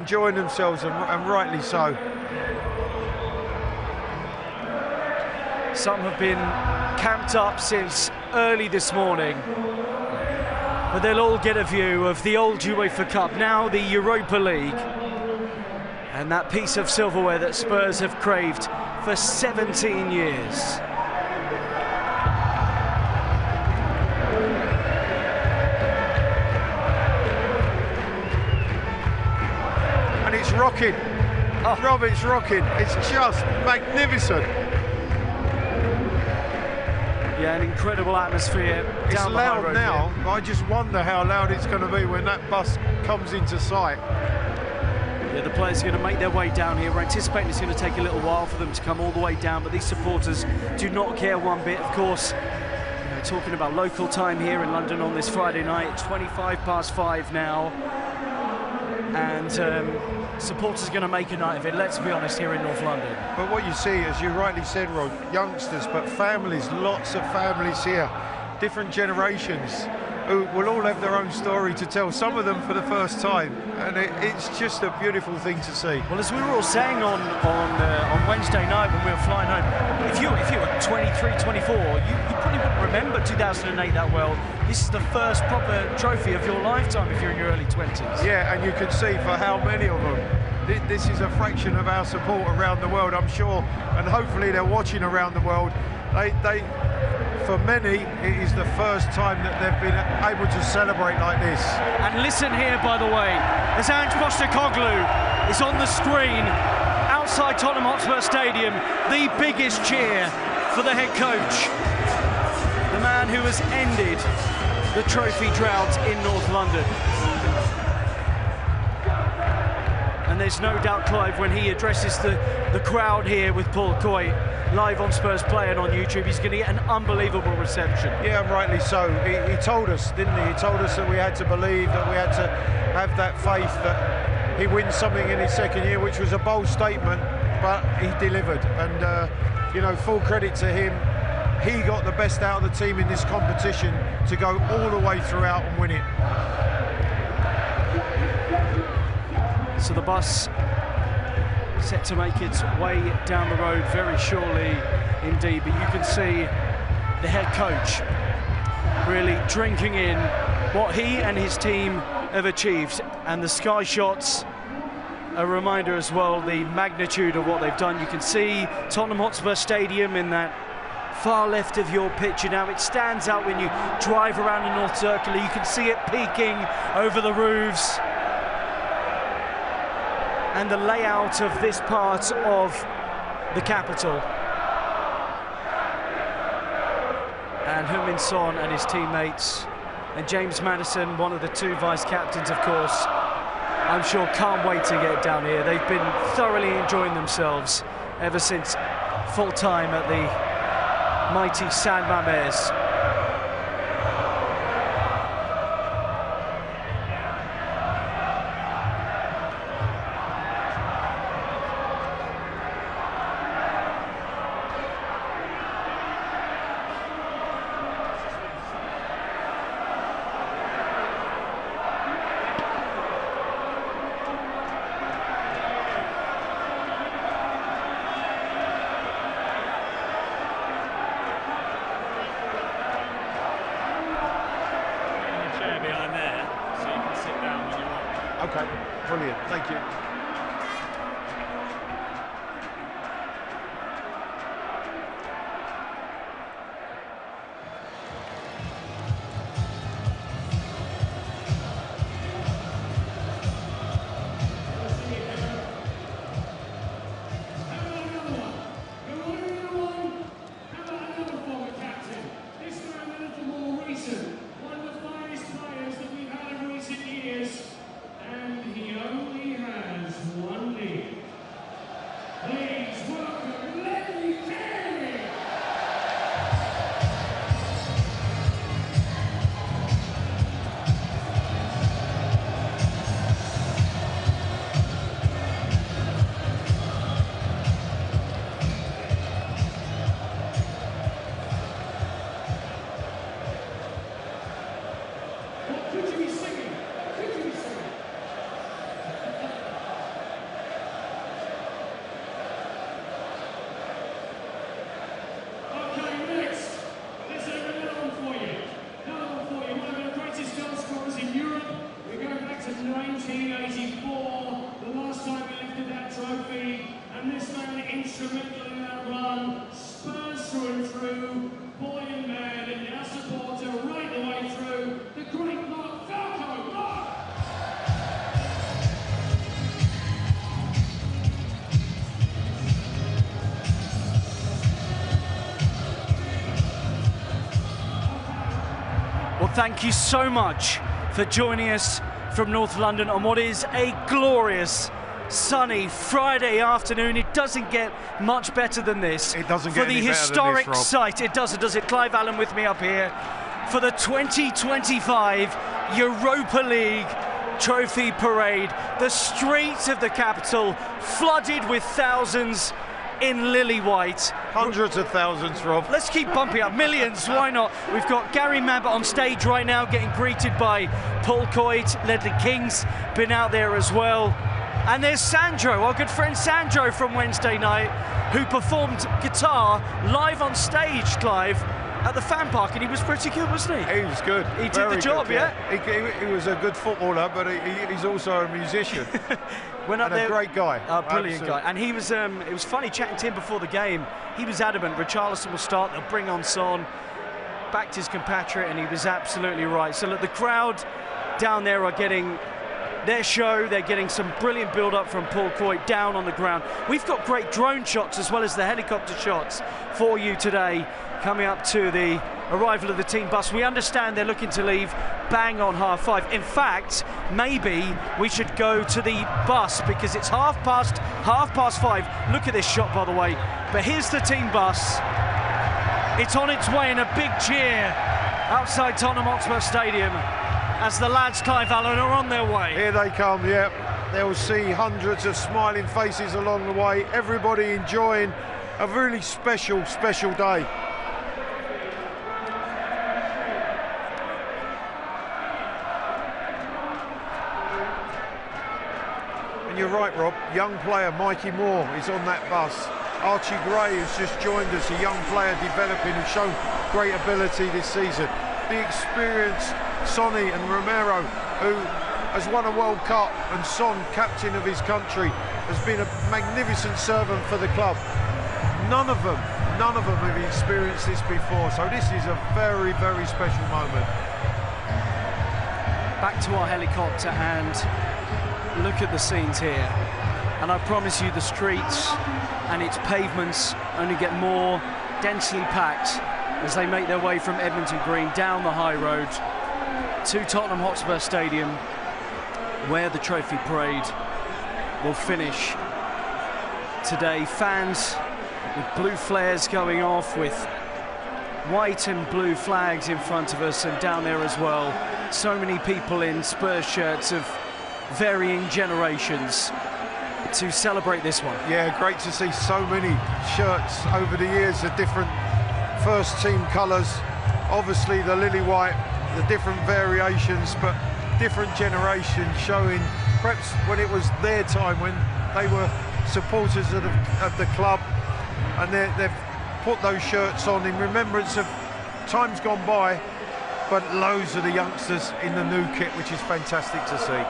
Enjoying themselves, and rightly so. Some have been camped up since early this morning, but they'll all get a view of the old UEFA Cup, now the Europa League, and that piece of silverware that Spurs have craved for 17 years. And it's rocking. Oh. Rob, it's rocking. It's just magnificent. Yeah, an incredible atmosphere. It's down loud now. Here. I just wonder how loud it's going to be when that bus comes into sight. Yeah, the players are going to make their way down here. We're anticipating it's going to take a little while for them to come all the way down, but these supporters do not care one bit. Of course, you know, talking about local time here in London on this Friday night, 5:25 now, and supporters are going to make a night of it, let's be honest, here in North London. But what you see, as you rightly said, Rod, youngsters, but families, lots of families here, different generations, who will all have their own story to tell, some of them for the first time, and it's just a beautiful thing to see. Well, as we were all saying on Wednesday night when we were flying home, if you were 23, 24, you probably wouldn't remember 2008 that well. This is the first proper trophy of your lifetime if you're in your early 20s. Yeah, and you can see for how many of them. This is a fraction of our support around the world, I'm sure, and hopefully they're watching around the world. For many, it is the first time that they've been able to celebrate like this. And listen here, by the way, as Postecoglou is on the screen outside Tottenham Hotspur Stadium, the biggest cheer for the head coach, the man who has ended the trophy drought in North London. And there's no doubt, Clive, when he addresses the crowd here with Paul Coy live on Spurs Play and on YouTube, he's going to get an unbelievable reception. Yeah, rightly so. He told us, didn't he? He told us that we had to believe, that we had to have that faith that he wins something in his second year, which was a bold statement, but he delivered. And, you know, full credit to him. He got the best out of the team in this competition to go all the way throughout and win it. So the bus set to make its way down the road very surely indeed, but you can see the head coach really drinking in what he and his team have achieved, and the sky shots a reminder as well the magnitude of what they've done. You can see Tottenham Hotspur Stadium in that far left of your picture now. It stands out when you drive around the North Circular. You can see it peeking over the roofs. And the layout of this part of the capital. And Heung-min and his teammates, and James Maddison, one of the two vice-captains, of course, I'm sure can't wait to get down here. They've been thoroughly enjoying themselves ever since full time at the mighty San Mamés. thank you so much for joining us from North London on what is a glorious, sunny Friday afternoon. It doesn't get much better than this. It doesn't get any better than this, Rob. For the historic site, it doesn't, does it? Clive Allen with me up here for the 2025 Europa League Trophy Parade. The streets of the capital flooded with thousands in lily white. Hundreds of thousands, Rob. Let's keep bumping up. Millions, why not? We've got Gary Mabbutt on stage right now getting greeted by Paul Coit. Ledley King's been out there as well. And there's Sandro, our good friend Sandro from Wednesday night, who performed guitar live on stage, Clive, at the fan park, and he was pretty good, wasn't he? He was good. He did the job, good, yeah. He was a good footballer, but he's also a musician. Went up and there, a great guy. Brilliant guy. And he was, it was funny chatting to him before the game. He was adamant Richarlison will start, they'll bring on Son. Backed his compatriot, and he was absolutely right. So look, the crowd down there are getting their show. They're getting some brilliant build-up from Paul Coit down on the ground. We've got great drone shots as well as the helicopter shots for you today, coming up to the arrival of the team bus. We understand they're looking to leave bang on 5:30. In fact, maybe we should go to the bus because it's 5:30. Look at this shot, by the way. But here's the team bus. It's on its way in a big cheer outside Tottenham Hotspur Stadium as the lads, Clive Allen, are on their way. Here they come, yeah. They'll see hundreds of smiling faces along the way. Everybody enjoying a really special, special day. And you're right, Rob. Young player Mikey Moore is on that bus. Archie Gray has just joined us, a young player developing who's shown great ability this season. The experienced Sonny and Romero, who has won a World Cup, and Son, captain of his country, has been a magnificent servant for the club. None of them have experienced this before, so this is a very, very special moment. Back to our helicopter and look at the scenes here. And I promise you the streets and its pavements only get more densely packed as they make their way from Edmonton Green down the high road to Tottenham Hotspur Stadium, where the trophy parade will finish today. Fans with blue flares going off, with white and blue flags in front of us, and down there as well, so many people in Spurs shirts of varying generations to celebrate this one. Yeah, great to see so many shirts over the years, the different first team colours, obviously the lily white, the different variations, but different generations showing perhaps when it was their time, when they were supporters of the club, and they've put those shirts on in remembrance of times gone by, but loads of the youngsters in the new kit, which is fantastic to see.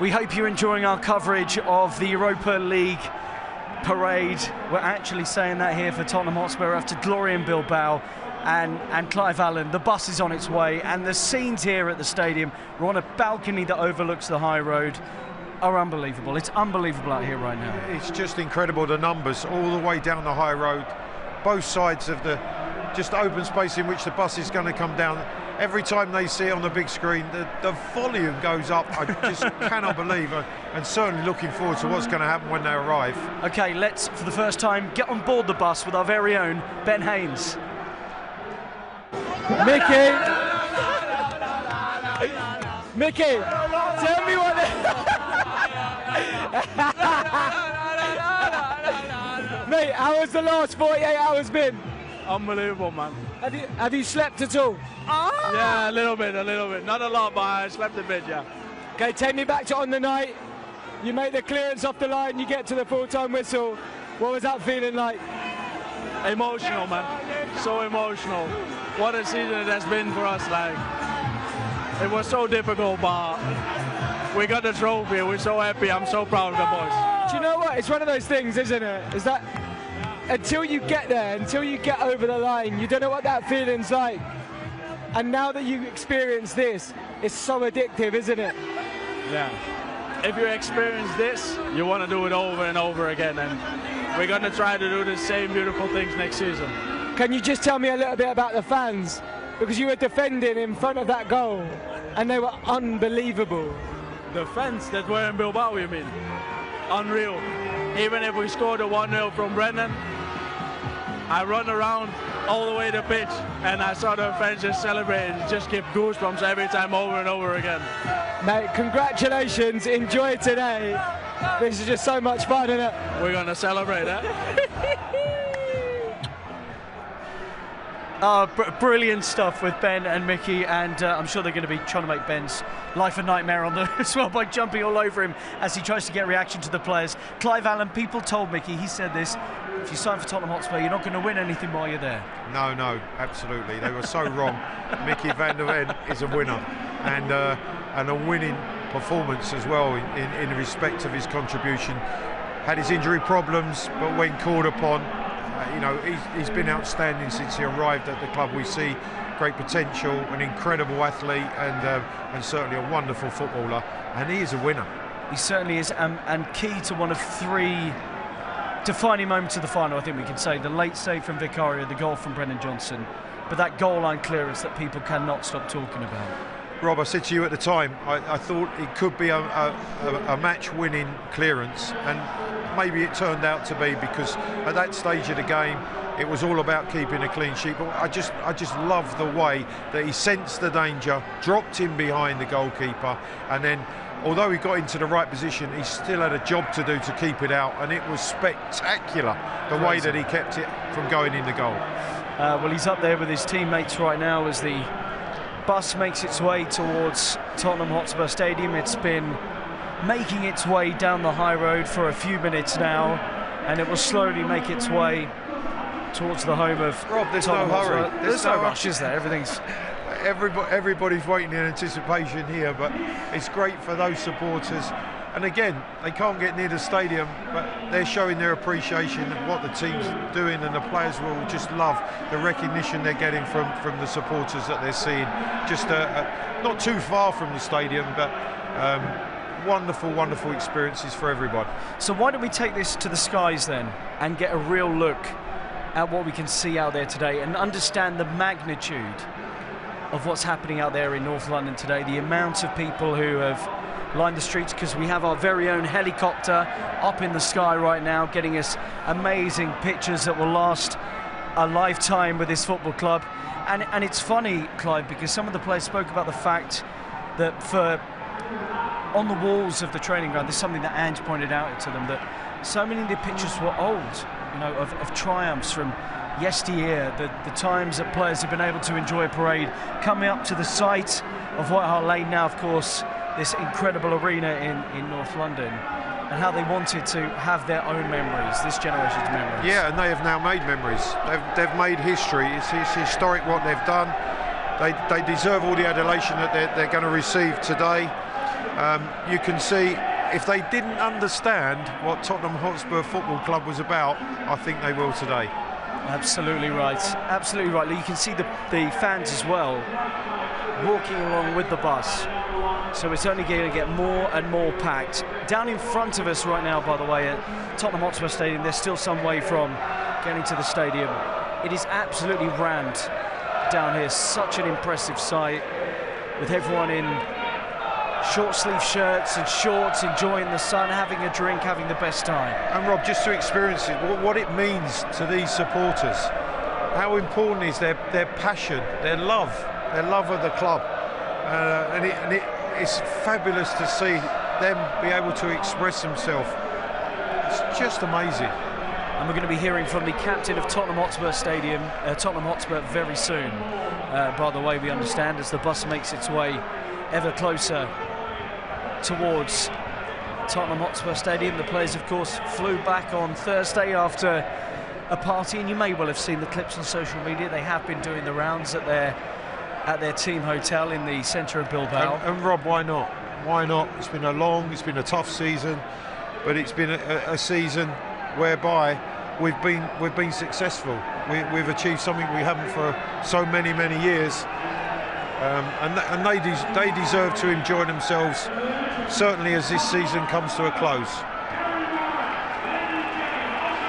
We hope you're enjoying our coverage of the Europa League parade. We're actually saying that here for Tottenham Hotspur after glory in Bilbao and Clive Allen. The bus is on its way, and the scenes here at the stadium, we're on a balcony that overlooks the high road, are unbelievable. It's unbelievable out here right now. It's just incredible, the numbers all the way down the high road, both sides of the just open space in which the bus is going to come down. Every time they see it on the big screen, the volume goes up. I just cannot believe it, and certainly looking forward to what's going to happen when they arrive. Okay, let's, for the first time, get on board the bus with our very own Ben Haynes. Mickey, tell me what. Mate, how has the last 48 hours been? Unbelievable, man. Have you slept at all? Yeah, a little bit. Not a lot, but I slept a bit, yeah. Okay, take me back to on the night. You make the clearance off the line, you get to the full-time whistle. What was that feeling like? Emotional, man. So emotional. What a season it has been for us. Like, it was so difficult, but we got the trophy. We're so happy. I'm so proud of the boys. Do you know what? It's one of those things, isn't it? Is that until you get there, until you get over the line, you don't know what that feeling's like. And now that you experience this, it's so addictive, isn't it? Yeah. If you experience this, you want to do it over and over again. And we're going to try to do the same beautiful things next season. Can you just tell me a little bit about the fans? Because you were defending in front of that goal, and they were unbelievable. The fans that were in Bilbao, you mean? Unreal. Even if we scored a 1-0 from Brennan, I run around all the way to pitch, and I saw the fans just celebrating. Just give goosebumps every time, over and over again. Mate, congratulations. Enjoy today. This is just so much fun, isn't it? We're going to celebrate, huh? Brilliant stuff with Ben and Mickey, and I'm sure they're going to be trying to make Ben's life a nightmare on the as well by jumping all over him as he tries to get reaction to the players. Clive Allen, people told Mickey, he said this, if you sign for Tottenham Hotspur, you're not going to win anything while you're there. No, absolutely. They were so wrong. Mickey van der Ven is a winner, and a winning performance as well in respect of his contribution. Had his injury problems, but when called upon, you know, he's been outstanding since he arrived at the club. We see great potential, an incredible athlete, and certainly a wonderful footballer, and he is a winner. He certainly is, and key to one of three defining moments of the final, I think we can say. The late save from Vicario, the goal from Brennan Johnson, but that goal line clearance that people cannot stop talking about. Rob, I said to you at the time, I thought it could be a match-winning clearance, and maybe it turned out to be, because at that stage of the game it was all about keeping a clean sheet. But I just love the way that he sensed the danger, dropped in behind the goalkeeper, and then although he got into the right position, he still had a job to do to keep it out, and it was spectacular the way that he kept it from going in the goal. Well, he's up there with his teammates right now as the bus makes its way towards Tottenham Hotspur Stadium. It's been making its way down the high road for a few minutes now, and it will slowly make its way towards the home of Rob, there's Tottenham no hurry. Hotspur. There's no rush, is there? Everything's... Everybody's waiting in anticipation here, but it's great for those supporters. And again, they can't get near the stadium, but they're showing their appreciation of what the team's doing, and the players will just love the recognition they're getting from the supporters that they're seeing. Just not too far from the stadium, but wonderful experiences for everybody. So why don't we take this to the skies then and get a real look at what we can see out there today and understand the magnitude of what's happening out there in North London today, the amount of people who have lined the streets, because we have our very own helicopter up in the sky right now getting us amazing pictures that will last a lifetime with this football club. And it's funny, Clive, because some of the players spoke about the fact that on the walls of the training ground, there's something that Ange pointed out to them, that so many of the pictures were old, you know, of triumphs from yesteryear, the times that players have been able to enjoy a parade, coming up to the site of White Hart Lane now, of course, this incredible arena in North London, and how they wanted to have their own memories, this generation's memories. Yeah, and they have now made memories. They've made history. It's historic what they've done. They deserve all the adulation that they're going to receive today. You can see if they didn't understand what Tottenham Hotspur Football Club was about, I think they will today. Absolutely right. Absolutely right. You can see the fans as well walking along with the bus. So it's only going to get more and more packed. Down in front of us right now, by the way, at Tottenham Hotspur Stadium, there's still some way from getting to the stadium. It is absolutely rammed down here. Such an impressive sight, with everyone in short sleeve shirts and shorts, enjoying the sun, having a drink, having the best time. And Rob, just to experience it, what it means to these supporters, how important is their passion, their love of the club, and it's fabulous to see them be able to express themselves. It's just amazing. And we're going to be hearing from the captain of Tottenham Hotspur Stadium, Tottenham Hotspur, very soon. By the way, we understand, as the bus makes its way ever closer towards Tottenham Hotspur Stadium. The players, of course, flew back on Thursday after a party, and you may well have seen the clips on social media. They have been doing the rounds at their team hotel in the centre of Bilbao. And Rob, why not? Why not? It's been a tough season, but it's been a season whereby we've been successful. We've achieved something we haven't for so many years, and they deserve to enjoy themselves, certainly as this season comes to a close.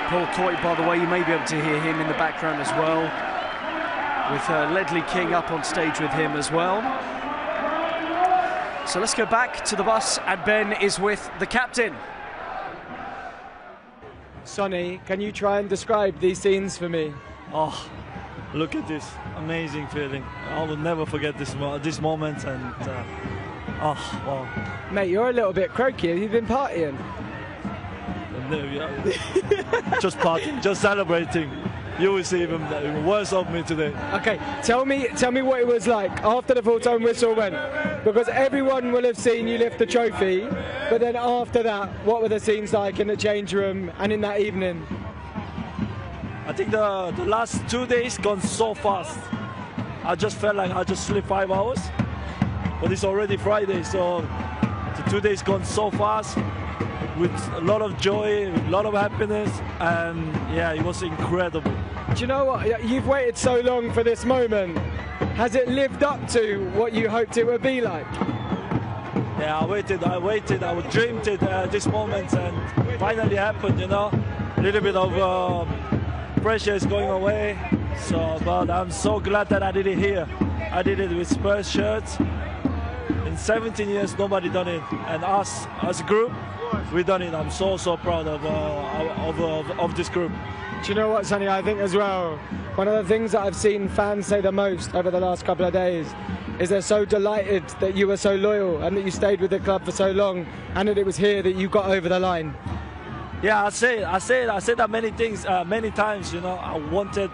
Paul Coit, by the way, you may be able to hear him in the background as well, with Ledley King up on stage with him as well. So let's go back to the bus, and Ben is with the captain. Sonny, can you try and describe these scenes for me? Oh, look at this amazing feeling. I will never forget this moment, and oh, wow. Mate, you're a little bit croaky. Have you been partying? No, yeah. Just partying, just celebrating. You will see even worse of me today. Okay, tell me what it was like after the full-time whistle went, because everyone will have seen you lift the trophy, but then after that, what were the scenes like in the change room and in that evening? I think the last 2 days gone so fast. I just felt like I just slept 5 hours, but it's already Friday, so the 2 days gone so fast, with a lot of joy, a lot of happiness, and yeah, it was incredible. Do you know what? You've waited so long for this moment. Has it lived up to what you hoped it would be like? Yeah, I waited, I dreamed it, this moment, and finally happened, you know. A little bit of pressure is going away, so, but I'm so glad that I did it here. I did it with Spurs shirts. In 17 years, nobody done it, and us as a group, we done it. I'm so proud of this group. Do you know what, Sonny? I think as well, one of the things that I've seen fans say the most over the last couple of days is they're so delighted that you were so loyal and that you stayed with the club for so long, and that it was here that you got over the line. Yeah, I said that many times. You know, I wanted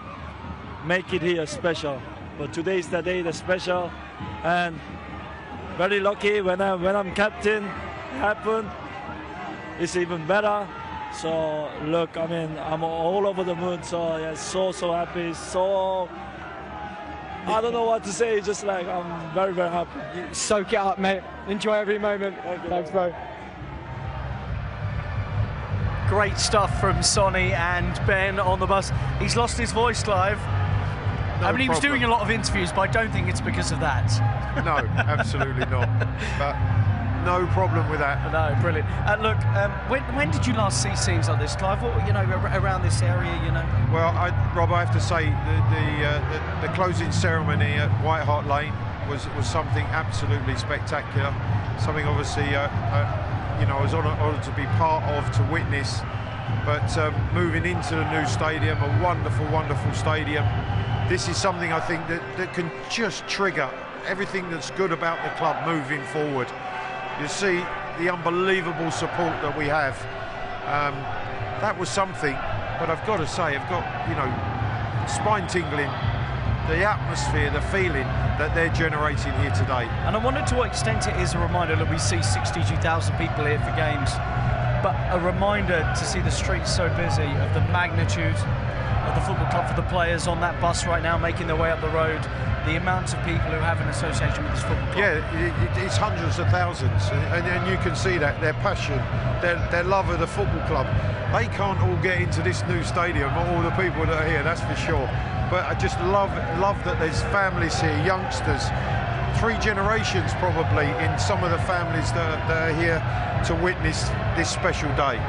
make it here special, but today's the day that's special, and very lucky when I'm captain. It happened. It's even better. So look, I mean, I'm all over the moon. So yeah, so happy. So I don't know what to say. Just like I'm very happy. Soak it up, mate. Enjoy every moment. Thanks, bro. Great stuff from Sonny and Ben on the bus. He's lost his voice, Clive. I mean, he was doing a lot of interviews, but I don't think it's because of that. No, absolutely not. But no problem with that. No, brilliant. Look, when did you last see scenes like this, Clive? What, you know, around this area, you know? Well, Rob, I have to say the closing ceremony at White Hart Lane was something absolutely spectacular. Something obviously, you know, I was honoured to be part of, to witness. But moving into the new stadium, a wonderful stadium. This is something I think that can just trigger everything that's good about the club moving forward. You see the unbelievable support that we have. That was something, but I've got to say, I've got, you know, spine tingling, the atmosphere, the feeling that they're generating here today. And I wonder to what extent it is a reminder that we see 62,000 people here for games, but a reminder to see the streets so busy of the magnitude of the football club, for the players on that bus right now making their way up the road the amount of people who have an association with this football club. Yeah, it's hundreds of thousands, and you can see that their passion, their love of the football club. They can't all get into this new stadium, all the people that are here, that's for sure. But I just love that there's families here, youngsters, 3 generations probably in some of the families that are here to witness this special day.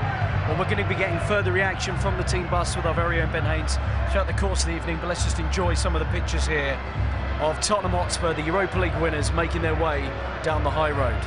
Well, we're going to be getting further reaction from the team bus with our very own Ben Haynes throughout the course of the evening, but let's just enjoy some of the pictures here of Tottenham Hotspur, the Europa League winners, making their way down the high road.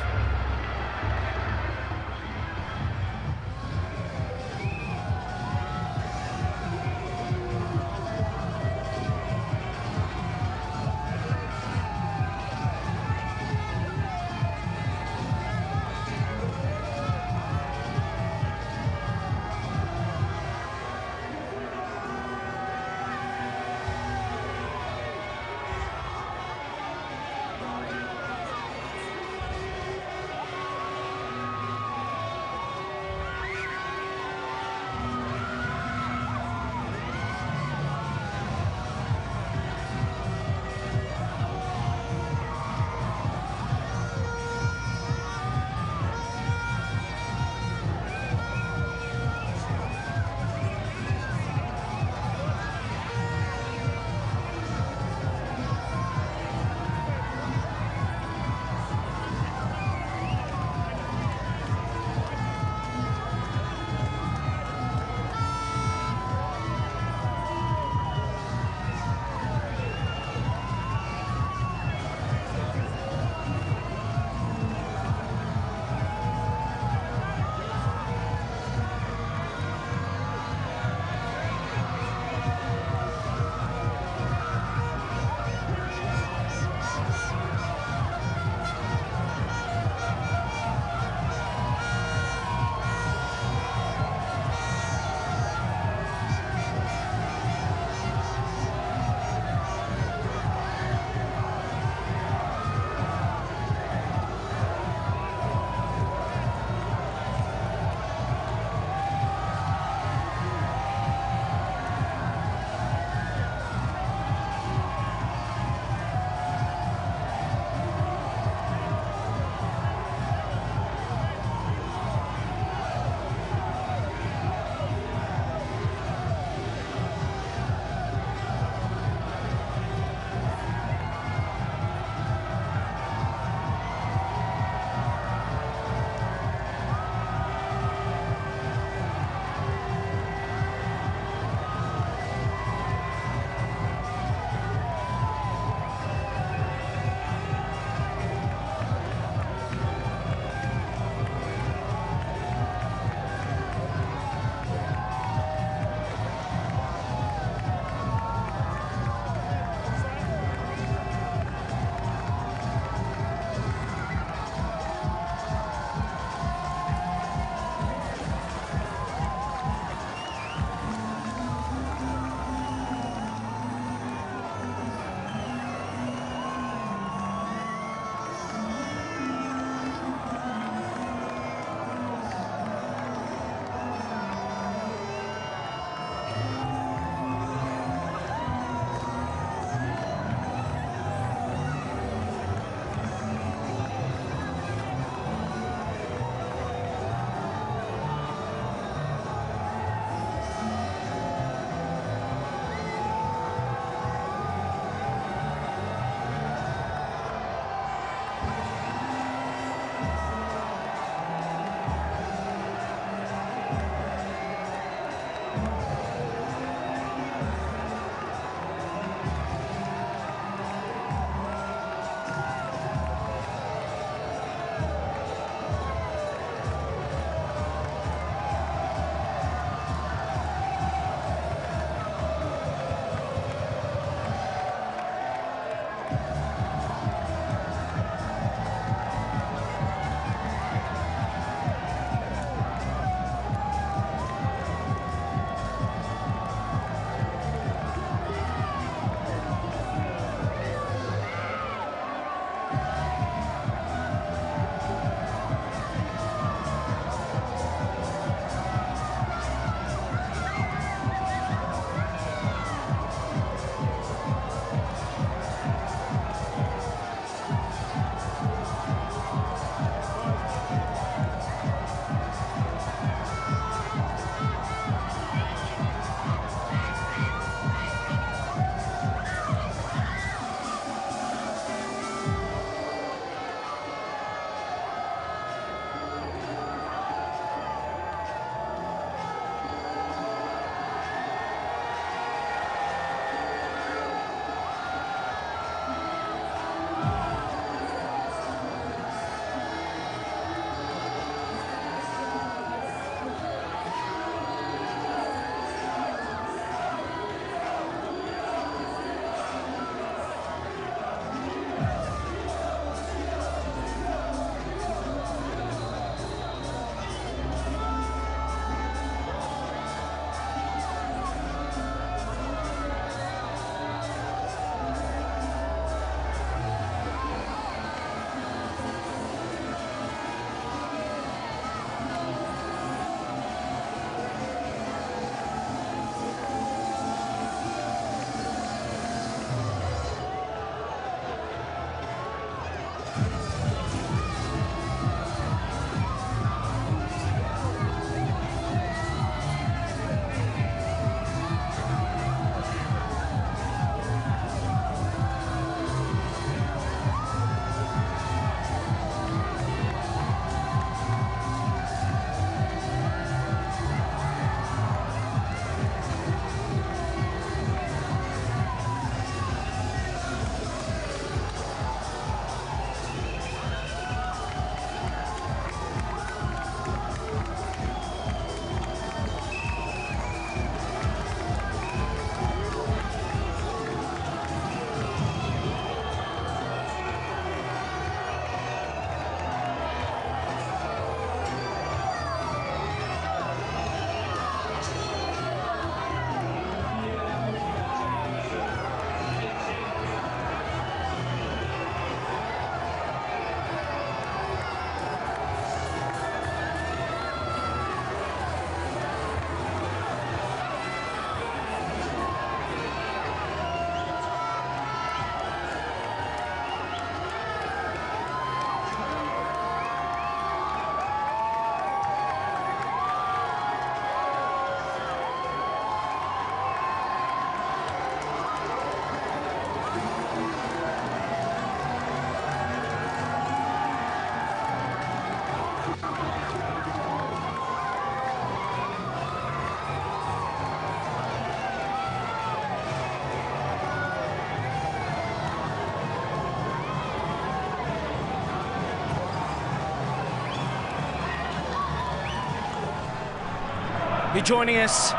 You're joining us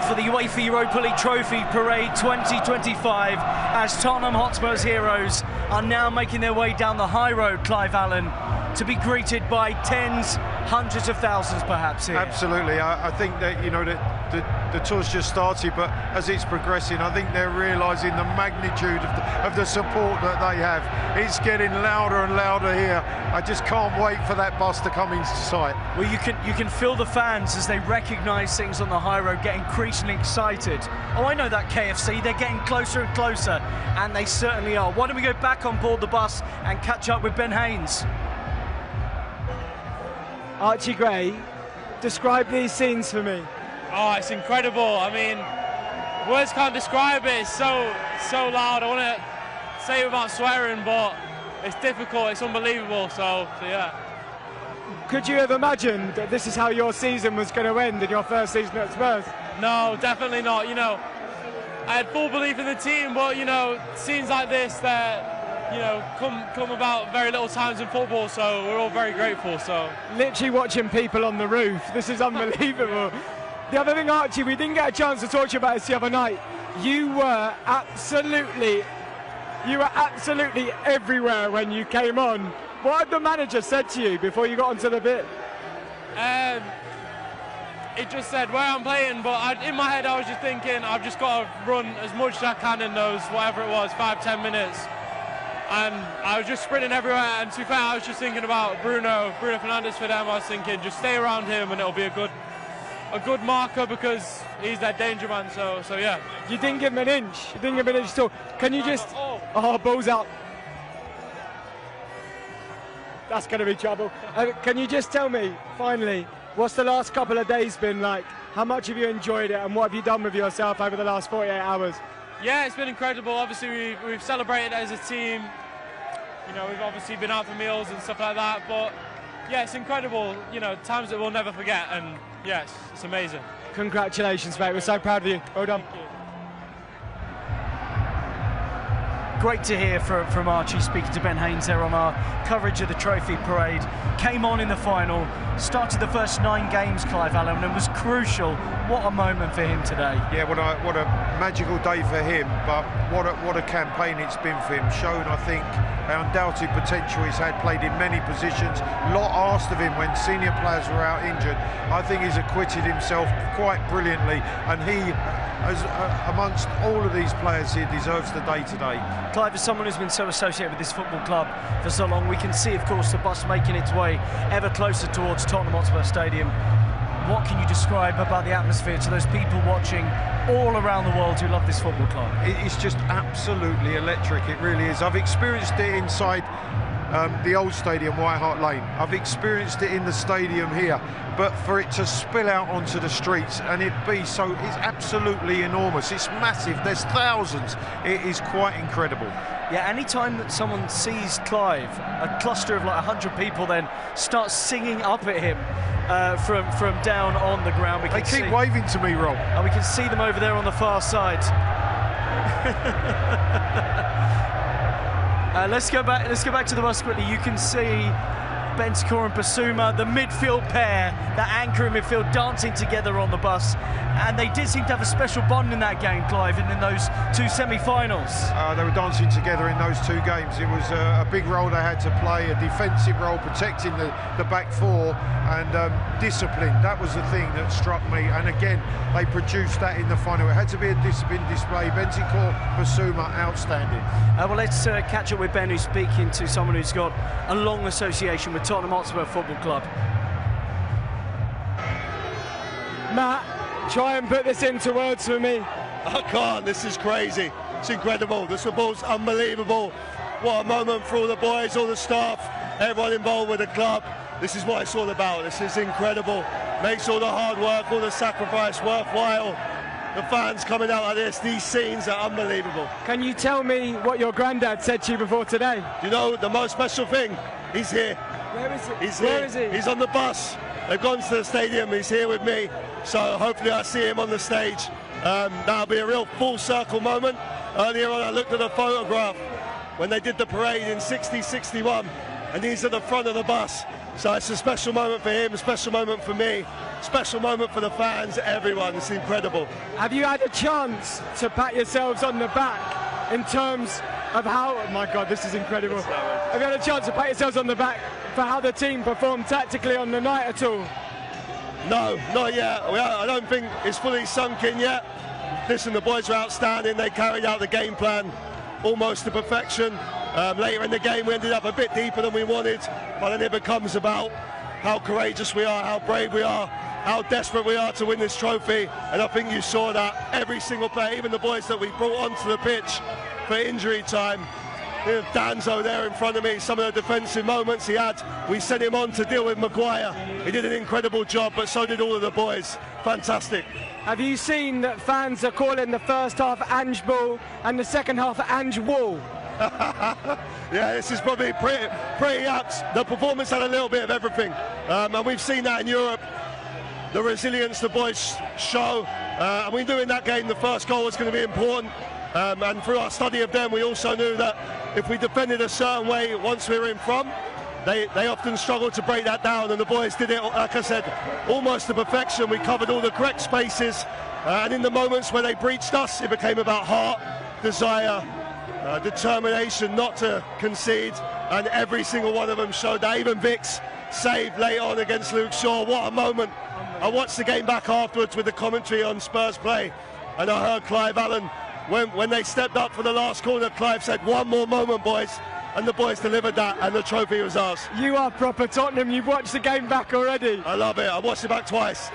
for the UEFA Europa League Trophy Parade 2025 as Tottenham Hotspur's heroes are now making their way down the high road, Clive Allen, to be greeted by tens, hundreds of thousands perhaps here. Absolutely. I think that, you know, the tour's just started, but as it's progressing, I think they're realising the magnitude of the support that they have. It's getting louder and louder here. I just can't wait for that bus to come into sight. Well, you can feel the fans as they recognise things on the high road get increasingly excited. Oh, I know that, KFC. They're getting closer and closer, and they certainly are. Why don't we go back on board the bus and catch up with Ben Haynes? Archie Gray, describe these scenes for me. Oh, it's incredible. I mean, words can't describe it. It's so loud. I want to say it without swearing, but it's difficult. It's unbelievable. So yeah. Could you have imagined that this is how your season was going to end in your first season at Spurs? No, definitely not. You know, I had full belief in the team, but you know, scenes like this that, you know, come about very little times in football, so we're all very grateful. So literally watching people on the roof. This is unbelievable. The other thing, Archie, we didn't get a chance to talk to you about this the other night. You were absolutely everywhere when you came on. What had the manager said to you before you got onto the pitch? It just said where I'm playing, but in my head I was just thinking I've just got to run as much as I can in those, whatever it was, 5-10 minutes. And I was just sprinting everywhere, and to be fair, I was just thinking about Bruno Fernandes for them. I was thinking just stay around him and it'll be a good marker because he's that danger man, so yeah. You didn't give him an inch. You didn't give him an inch at all. Can you just... Oh, balls out. That's going to be trouble. Can you just tell me, finally, what's the last couple of days been like? How much have you enjoyed it, and what have you done with yourself over the last 48 hours? Yeah, it's been incredible. Obviously, we've celebrated as a team. You know, we've obviously been out for meals and stuff like that, but yeah, it's incredible. You know, times that we'll never forget, and yes, it's amazing. Congratulations, mate. We're so proud of you. Well done. Great to hear from Archie speaking to Ben Haynes there on our coverage of the trophy parade. Came on in the final, started the first 9 games, Clive Allen, and was crucial. What a moment for him today. Yeah, what a magical day for him, but what a campaign it's been for him. Shown, I think, the undoubted potential he's had, played in many positions. A lot asked of him when senior players were out injured. I think he's acquitted himself quite brilliantly, and he, amongst all of these players here, deserves the day today. Clive, as someone who's been so associated with this football club for so long, we can see, of course, the bus making its way ever closer towards Tottenham Hotspur Stadium. What can you describe about the atmosphere to those people watching all around the world who love this football club? It's just absolutely electric, it really is. I've experienced it inside the old stadium, White Hart Lane. I've experienced it in the stadium here, but for it to spill out onto the streets and it be so, it's absolutely enormous. It's massive, there's thousands. It is quite incredible. Yeah, any time that someone sees Clive, a cluster of like 100 people then start singing up at him from down on the ground. They keep waving to me, Rob. And we can see them over there on the far side. Let's go back to the bus quickly. You can see Bentancur and Bissouma, the midfield pair, that anchor in midfield, dancing together on the bus. And they did seem to have a special bond in that game, Clive, and in those 2 semi-finals. They were dancing together in those 2 games. It was a big role they had to play, a defensive role, protecting the back four, and discipline. That was the thing that struck me. And again, they produced that in the final. It had to be a discipline display. Bentancur, Bissouma, outstanding. Well, let's catch up with Ben, who's speaking to someone who's got a long association with Tottenham Hotspur Football Club. Matt, try and put this into words for me. I can't, this is crazy. It's incredible, the support's unbelievable. What a moment for all the boys, all the staff, everyone involved with the club. This is what it's all about, this is incredible. Makes all the hard work, all the sacrifice worthwhile. The fans coming out like this, these scenes are unbelievable. Can you tell me what your granddad said to you before today? You know, the most special thing, he's here. Where is he? He's here. Where is he? He's on the bus. They've gone to the stadium, he's here with me. So hopefully I see him on the stage. That'll be a real full circle moment. Earlier on I looked at a photograph when they did the parade in 60-61, and he's at the front of the bus. So it's a special moment for him, a special moment for me. special moment for the fans, everyone. It's incredible. Have you had a chance to pat yourselves on the back in terms of how, oh my God, this is incredible. Have you had a chance to pat yourselves on the back for how the team performed tactically on the night at all? No, not yet. I don't think it's fully sunk in yet. Listen, the boys were outstanding. They carried out the game plan almost to perfection. Later in the game, we ended up a bit deeper than we wanted, but then it becomes about how courageous we are, how brave we are, how desperate we are to win this trophy. And I think you saw that every single player, even the boys that we brought onto the pitch for injury time. Danzo there in front of me, some of the defensive moments he had, we sent him on to deal with Maguire. He did an incredible job, but so did all of the boys. Fantastic. Have you seen that fans are calling the first half Ange Ball and the second half Ange Wall? Yeah, this is probably pretty apt. The performance had a little bit of everything, and we've seen that in Europe. The resilience the boys show, and we knew in that game the first goal was going to be important. And through our study of them, we also knew that if we defended a certain way once we were in front, they often struggled to break that down, and the boys did it, like I said, almost to perfection. We covered all the correct spaces, and in the moments where they breached us, it became about heart, desire, determination not to concede, and every single one of them showed that. Even Vic's save late on against Luke Shaw, what a moment. I watched the game back afterwards with the commentary on Spurs play, and I heard Clive Allen, when they stepped up for the last corner, Clive said, one more moment, boys. And the boys delivered that, and the trophy was ours. You are proper Tottenham. You've watched the game back already. I love it. I watched it back twice.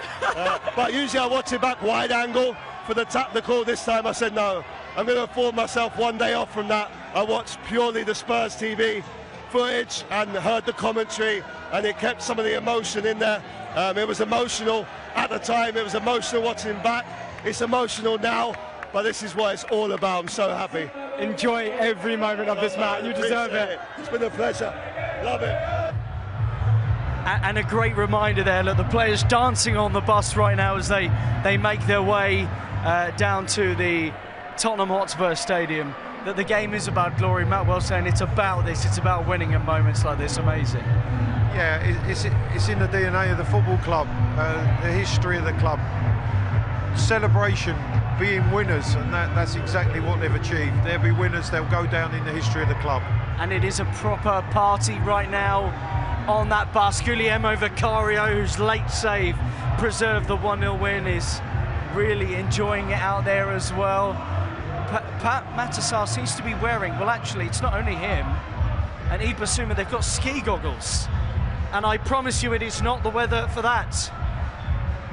But usually I watch it back wide angle for the tactical. This time I said, no, I'm going to afford myself one day off from that. I watched purely the Spurs TV footage and heard the commentary, and it kept some of the emotion in there. It was emotional at the time. It was emotional watching back. It's emotional now. But this is what it's all about. I'm so happy. Enjoy every moment of this match. You deserve it. It's been a pleasure. Love it. And a great reminder there, look, the players dancing on the bus right now as they make their way down to the Tottenham Hotspur Stadium. That the game is about glory. Matt Wells saying it's about this, it's about winning in moments like this. Amazing. Yeah, it's in the DNA of the football club, the history of the club. Celebration, being winners, and that's exactly what they've achieved. They'll be winners, they'll go down in the history of the club. And it is a proper party right now on that bus. Guglielmo Vicario, whose late save preserved the 1-0 win, is really enjoying it out there as well. Maddison seems to be wearing, well actually it's not only him and Bissouma, they've got ski goggles. And I promise you it is not the weather for that.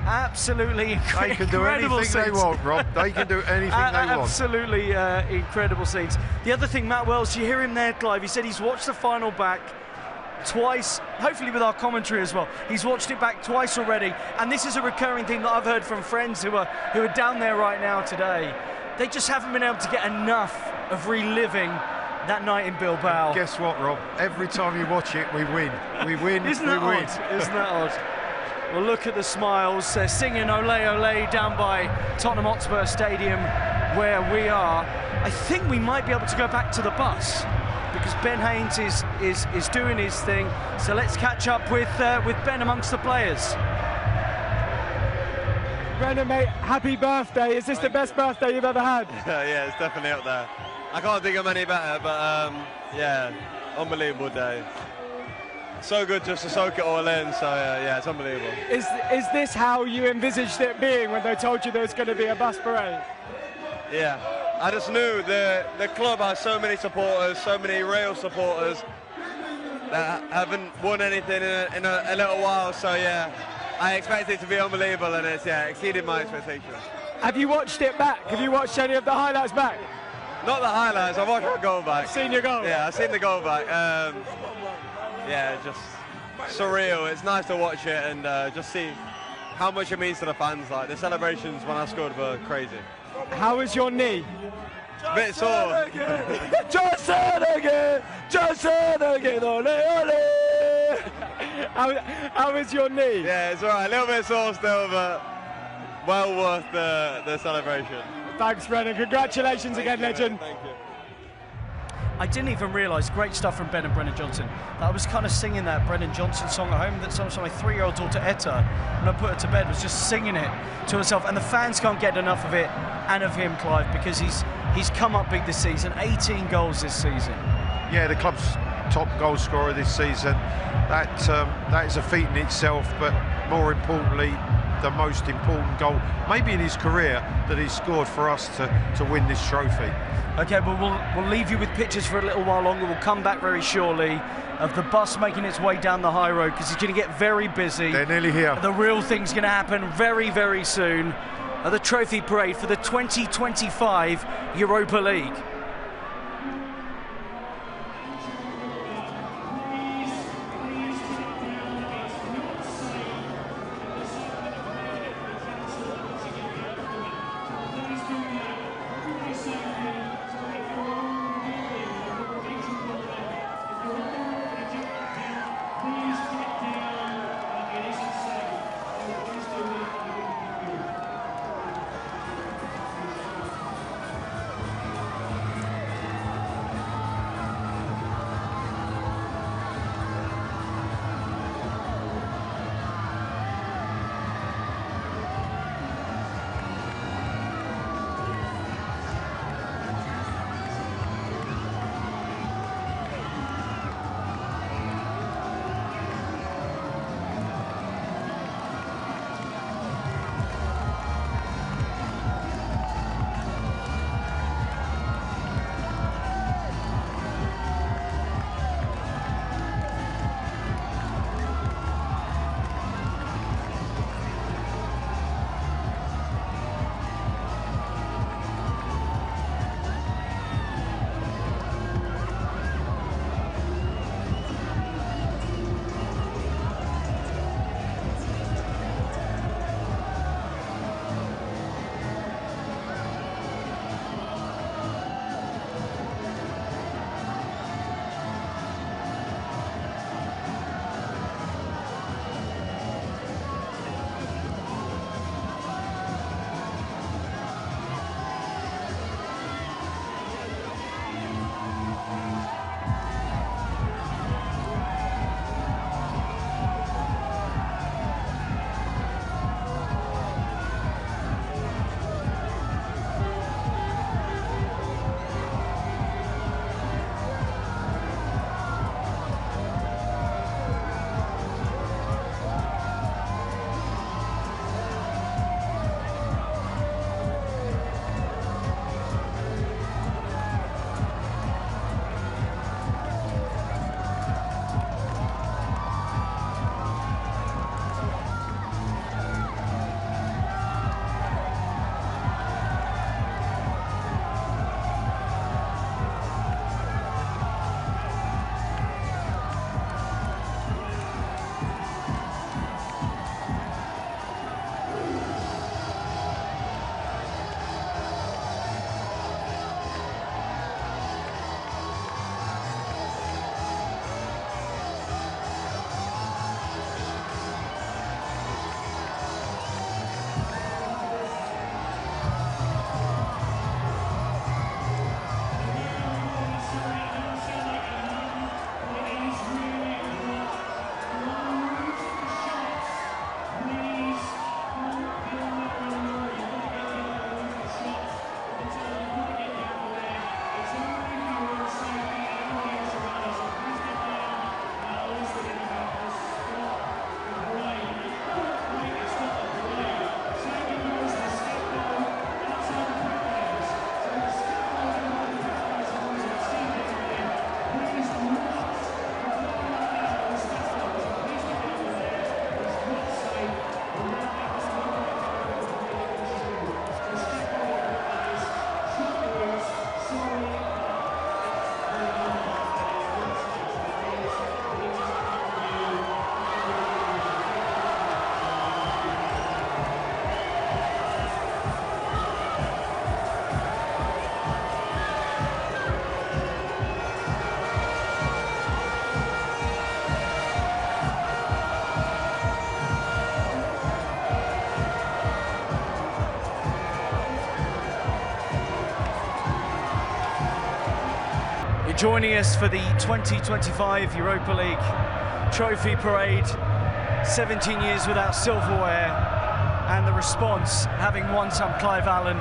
Absolutely incredible. They can do anything scenes. they want, Rob. They can do anything they want. Absolutely incredible scenes. The other thing, Matt Wells, you hear him there, Clive. He said he's watched the final back twice, hopefully with our commentary as well. He's watched it back twice already, and this is a recurring theme that I've heard from friends who are down there right now today. They just haven't been able to get enough of reliving that night in Bilbao. Guess what, Rob? Every time you watch it, we win. We win. Isn't that odd? Isn't that odd? Well, look at the smiles. They're singing Ole Ole down by Tottenham Hotspur Stadium where we are. I think we might be able to go back to the bus because Ben Haynes is doing his thing. So let's catch up with Ben amongst the players. Brennan, mate, happy birthday. Is this the best birthday you've ever had? Yeah, it's definitely up there. I can't think of any better, but yeah, unbelievable day. So good just to soak it all in, so yeah, it's unbelievable. Is this how you envisaged it being when they told you there was going to be a bus parade? Yeah, I just knew the club has so many supporters, so many real supporters that haven't won anything in a little while, so yeah, I expect it to be unbelievable, and it's exceeded my expectations. Have you watched it back? Have you watched any of the highlights back? Not the highlights, I've watched my goal back. Seen your goal? Yeah, I've seen the goal back. Yeah, just surreal. It's nice to watch it and just see how much it means to the fans. Like the celebrations when I scored were crazy. How is your knee? A bit sore. Johnson again! Johnson again! Ole, ole! How is your knee? Yeah, it's alright. A little bit sore still, but well worth the celebration. Thanks, Brennan. Congratulations again, legend. Thank you. I didn't even realise, great stuff from Ben and Brennan Johnson, that I was kind of singing that Brennan Johnson song at home that sometimes my 3-year-old daughter Etta, when I put her to bed, was just singing it to herself. And the fans can't get enough of it and of him, Clive, because he's come up big this season, 18 goals this season. Yeah, the club's top goal scorer this season. That is a feat in itself, but more importantly, the most important goal, maybe in his career, that he's scored for us to win this trophy. Okay, well, we'll leave you with pictures for a little while longer. We'll come back very shortly of the bus making its way down the high road, because it's going to get very busy. They're nearly here. The real thing's going to happen very, very soon at the trophy parade for the 2025 Europa League. joining us for the 2025 Europa League Trophy Parade. 17 years without silverware, and the response, having won some Clive Allen,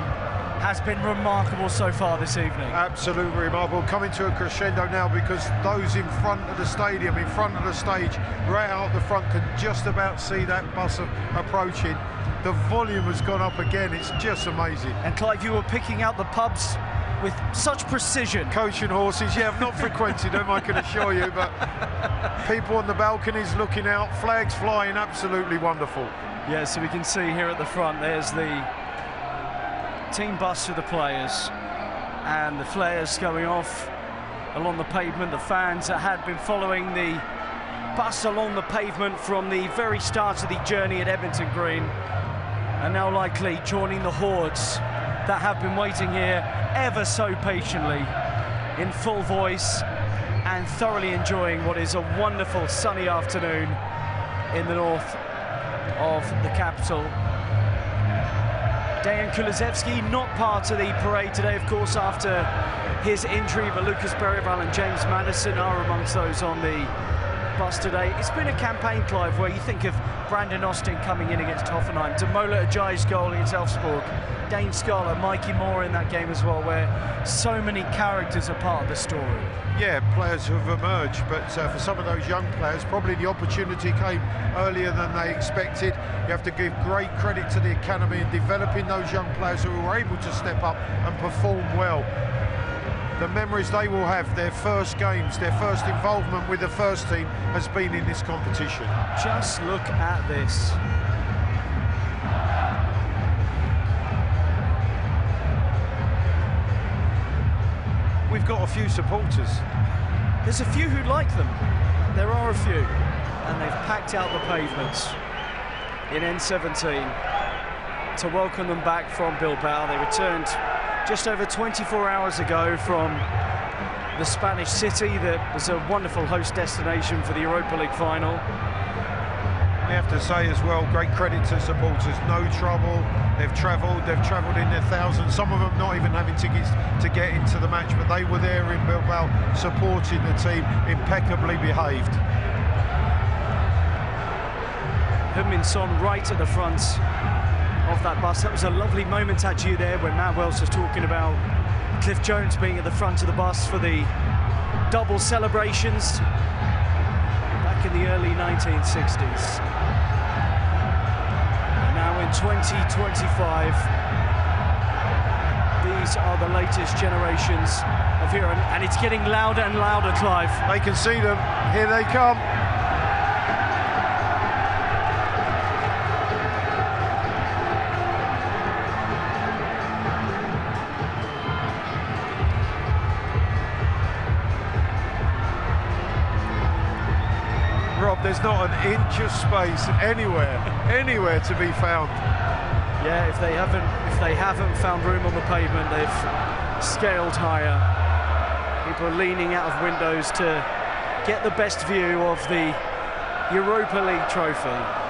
has been remarkable so far this evening. Absolutely remarkable. Coming to a crescendo now because those in front of the stadium, in front of the stage, right out the front, can just about see that bus approaching. The volume has gone up again. It's just amazing. And Clive, you were picking out the pubs with such precision. Coaching horses, yeah, I've not frequented them, I can assure you, but people on the balconies looking out, flags flying, absolutely wonderful. Yeah, so we can see here at the front, there's the team bus for the players, and the flares going off along the pavement. The fans that had been following the bus along the pavement from the very start of the journey at Edmonton Green are now likely joining the hordes that have been waiting here ever so patiently in full voice and thoroughly enjoying what is a wonderful sunny afternoon in the north of the capital. Dejan Kulusevski not part of the parade today, of course, after his injury, but Lucas Berrival and James Maddison are amongst those on the bus today. It's been a campaign, Clive, where you think of Brandon Austin coming in against Hoffenheim, Demola Ajayi's goal against Elfsborg, Dane Scholar, Mikey Moore in that game as well, where so many characters are part of the story. Yeah, players who have emerged, but for some of those young players, probably the opportunity came earlier than they expected. You have to give great credit to the academy in developing those young players who were able to step up and perform well. The memories they will have, their first games, their first involvement with the first team has been in this competition. Just look at this. We've got a few supporters. There's a few who like them. There are a few. And they've packed out the pavements in N17 to welcome them back from Bilbao. They returned just over 24 hours ago from the Spanish city that was a wonderful host destination for the Europa League final. We have to say as well, great credit to supporters, no trouble. They've travelled in their thousands, some of them not even having tickets to get into the match, but they were there in Bilbao supporting the team, impeccably behaved. Heung-min Son right at the front of that bus. That was a lovely moment at you there when Matt Wells was talking about Cliff Jones being at the front of the bus for the double celebrations back in the early 1960s. And now in 2025, these are the latest generations of hero, and it's getting louder and louder, Clive. They can see them, here they come. There's not an inch of space anywhere to be found. Yeah, if they haven't found room on the pavement, they've scaled higher. People are leaning out of windows to get the best view of the Europa League trophy.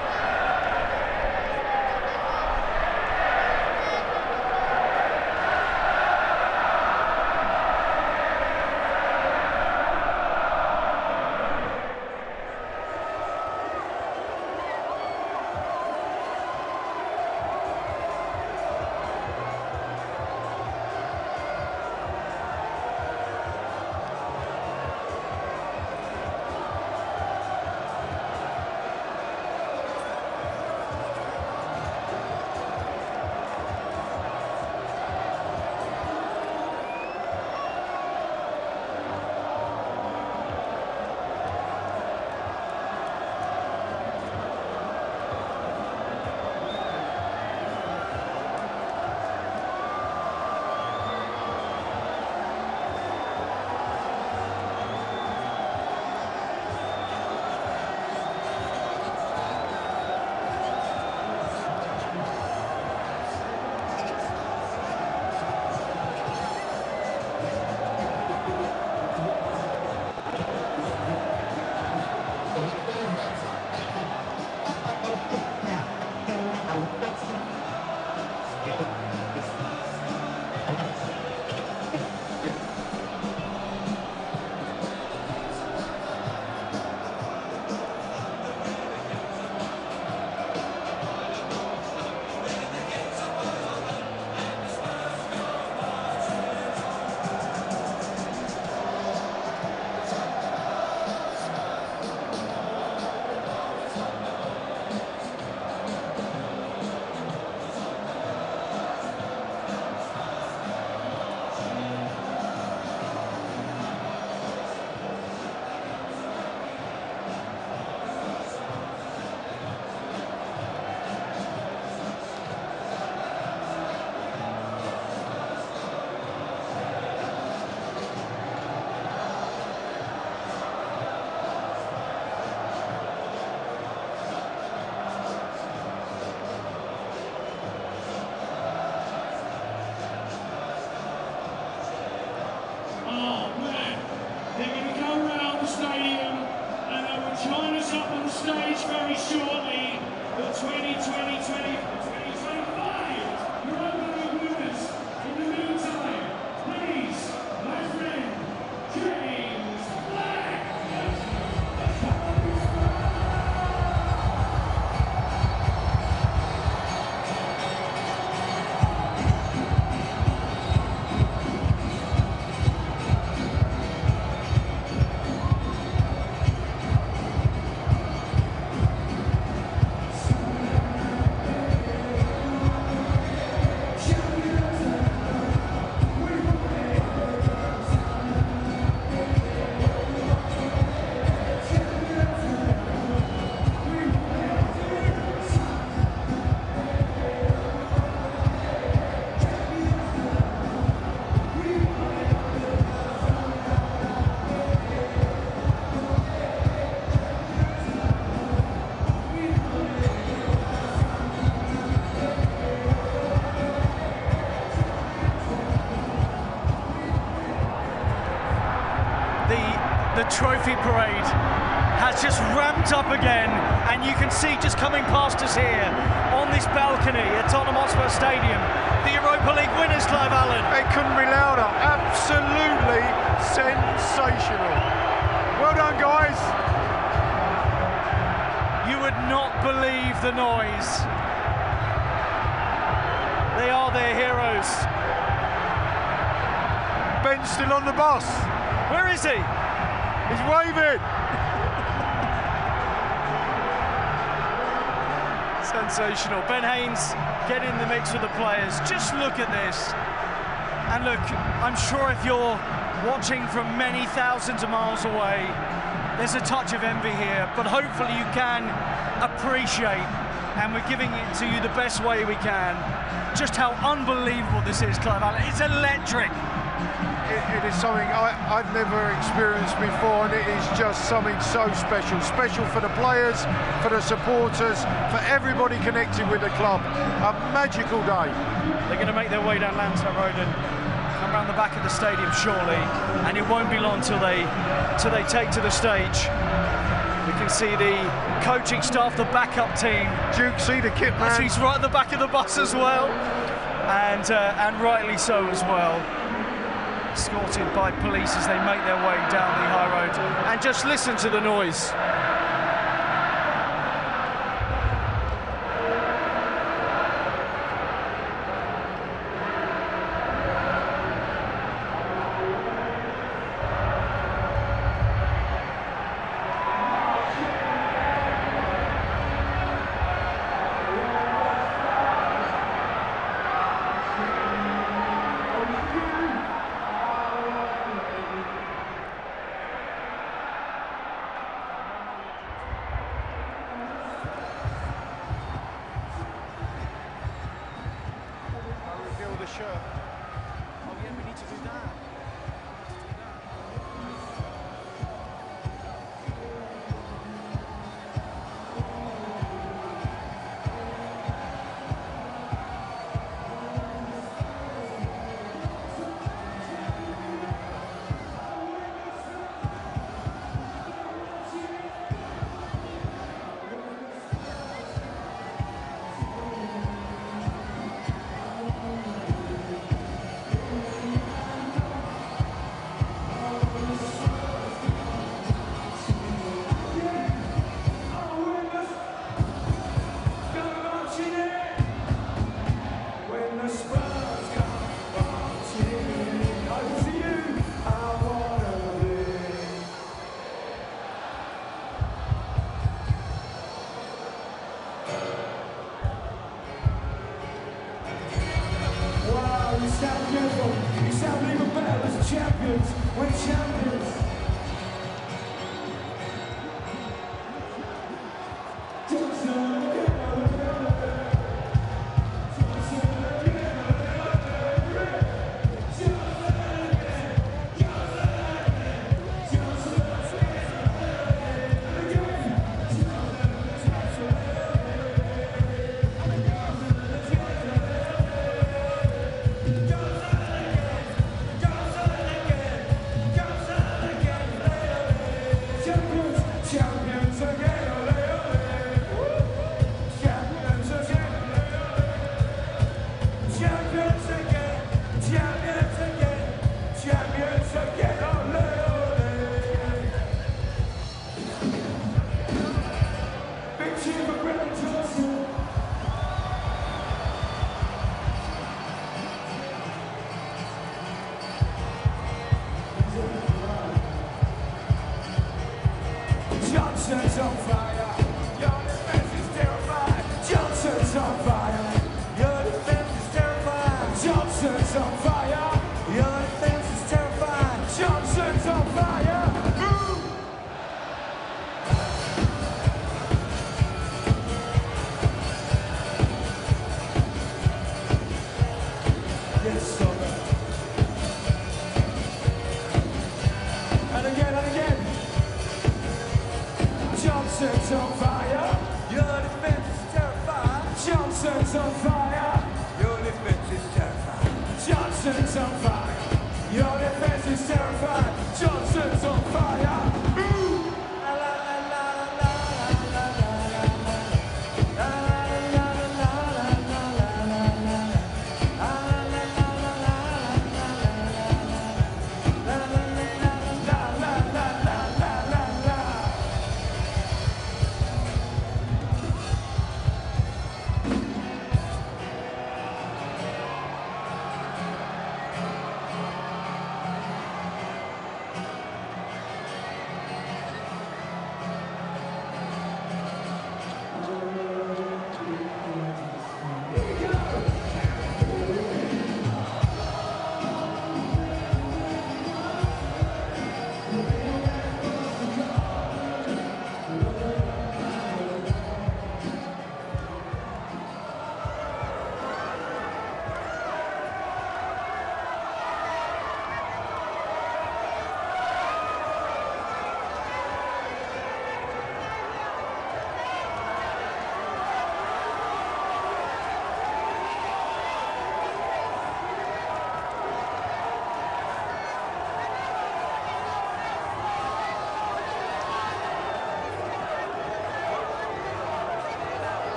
trophy parade has just ramped up again, and you can see just coming past us here on this balcony at Tottenham Hotspur Stadium, the Europa League winners, Clive Allen. It couldn't be louder. Absolutely sensational. Well done, guys. You would not believe the noise. They are their heroes. Ben's still on the bus. Where is he? He's waving. Sensational. Ben Haynes get in the mix with the players. Just look at this. And look, I'm sure if you're watching from many thousands of miles away, there's a touch of envy here, but hopefully you can appreciate, and we're giving it to you the best way we can, just how unbelievable this is, Clive Allen. It's electric. It is something I've never experienced before, and it is just something so special. Special for the players, for the supporters, for everybody connected with the club. A magical day. They're going to make their way down Lansdowne Road and come around the back of the stadium shortly, and it won't be long till they take to the stage. We can see the coaching staff, the backup team. Duke, see the kit man. He's right at the back of the bus as well, and rightly so as well. Escorted by police as they make their way down the high road. And just listen to the noise. Johnson's on fire, your defense is terrified. Johnson's on fire, your defense is terrified. Johnson's on fire, your defense is terrified. Johnson's on fire. Yes, sir. And again, and again. Johnson's on fire, your defense is terrified. Johnson's on fire, your defense is terrified. Johnson's on fire, your defense is terrified. Johnson's on fire.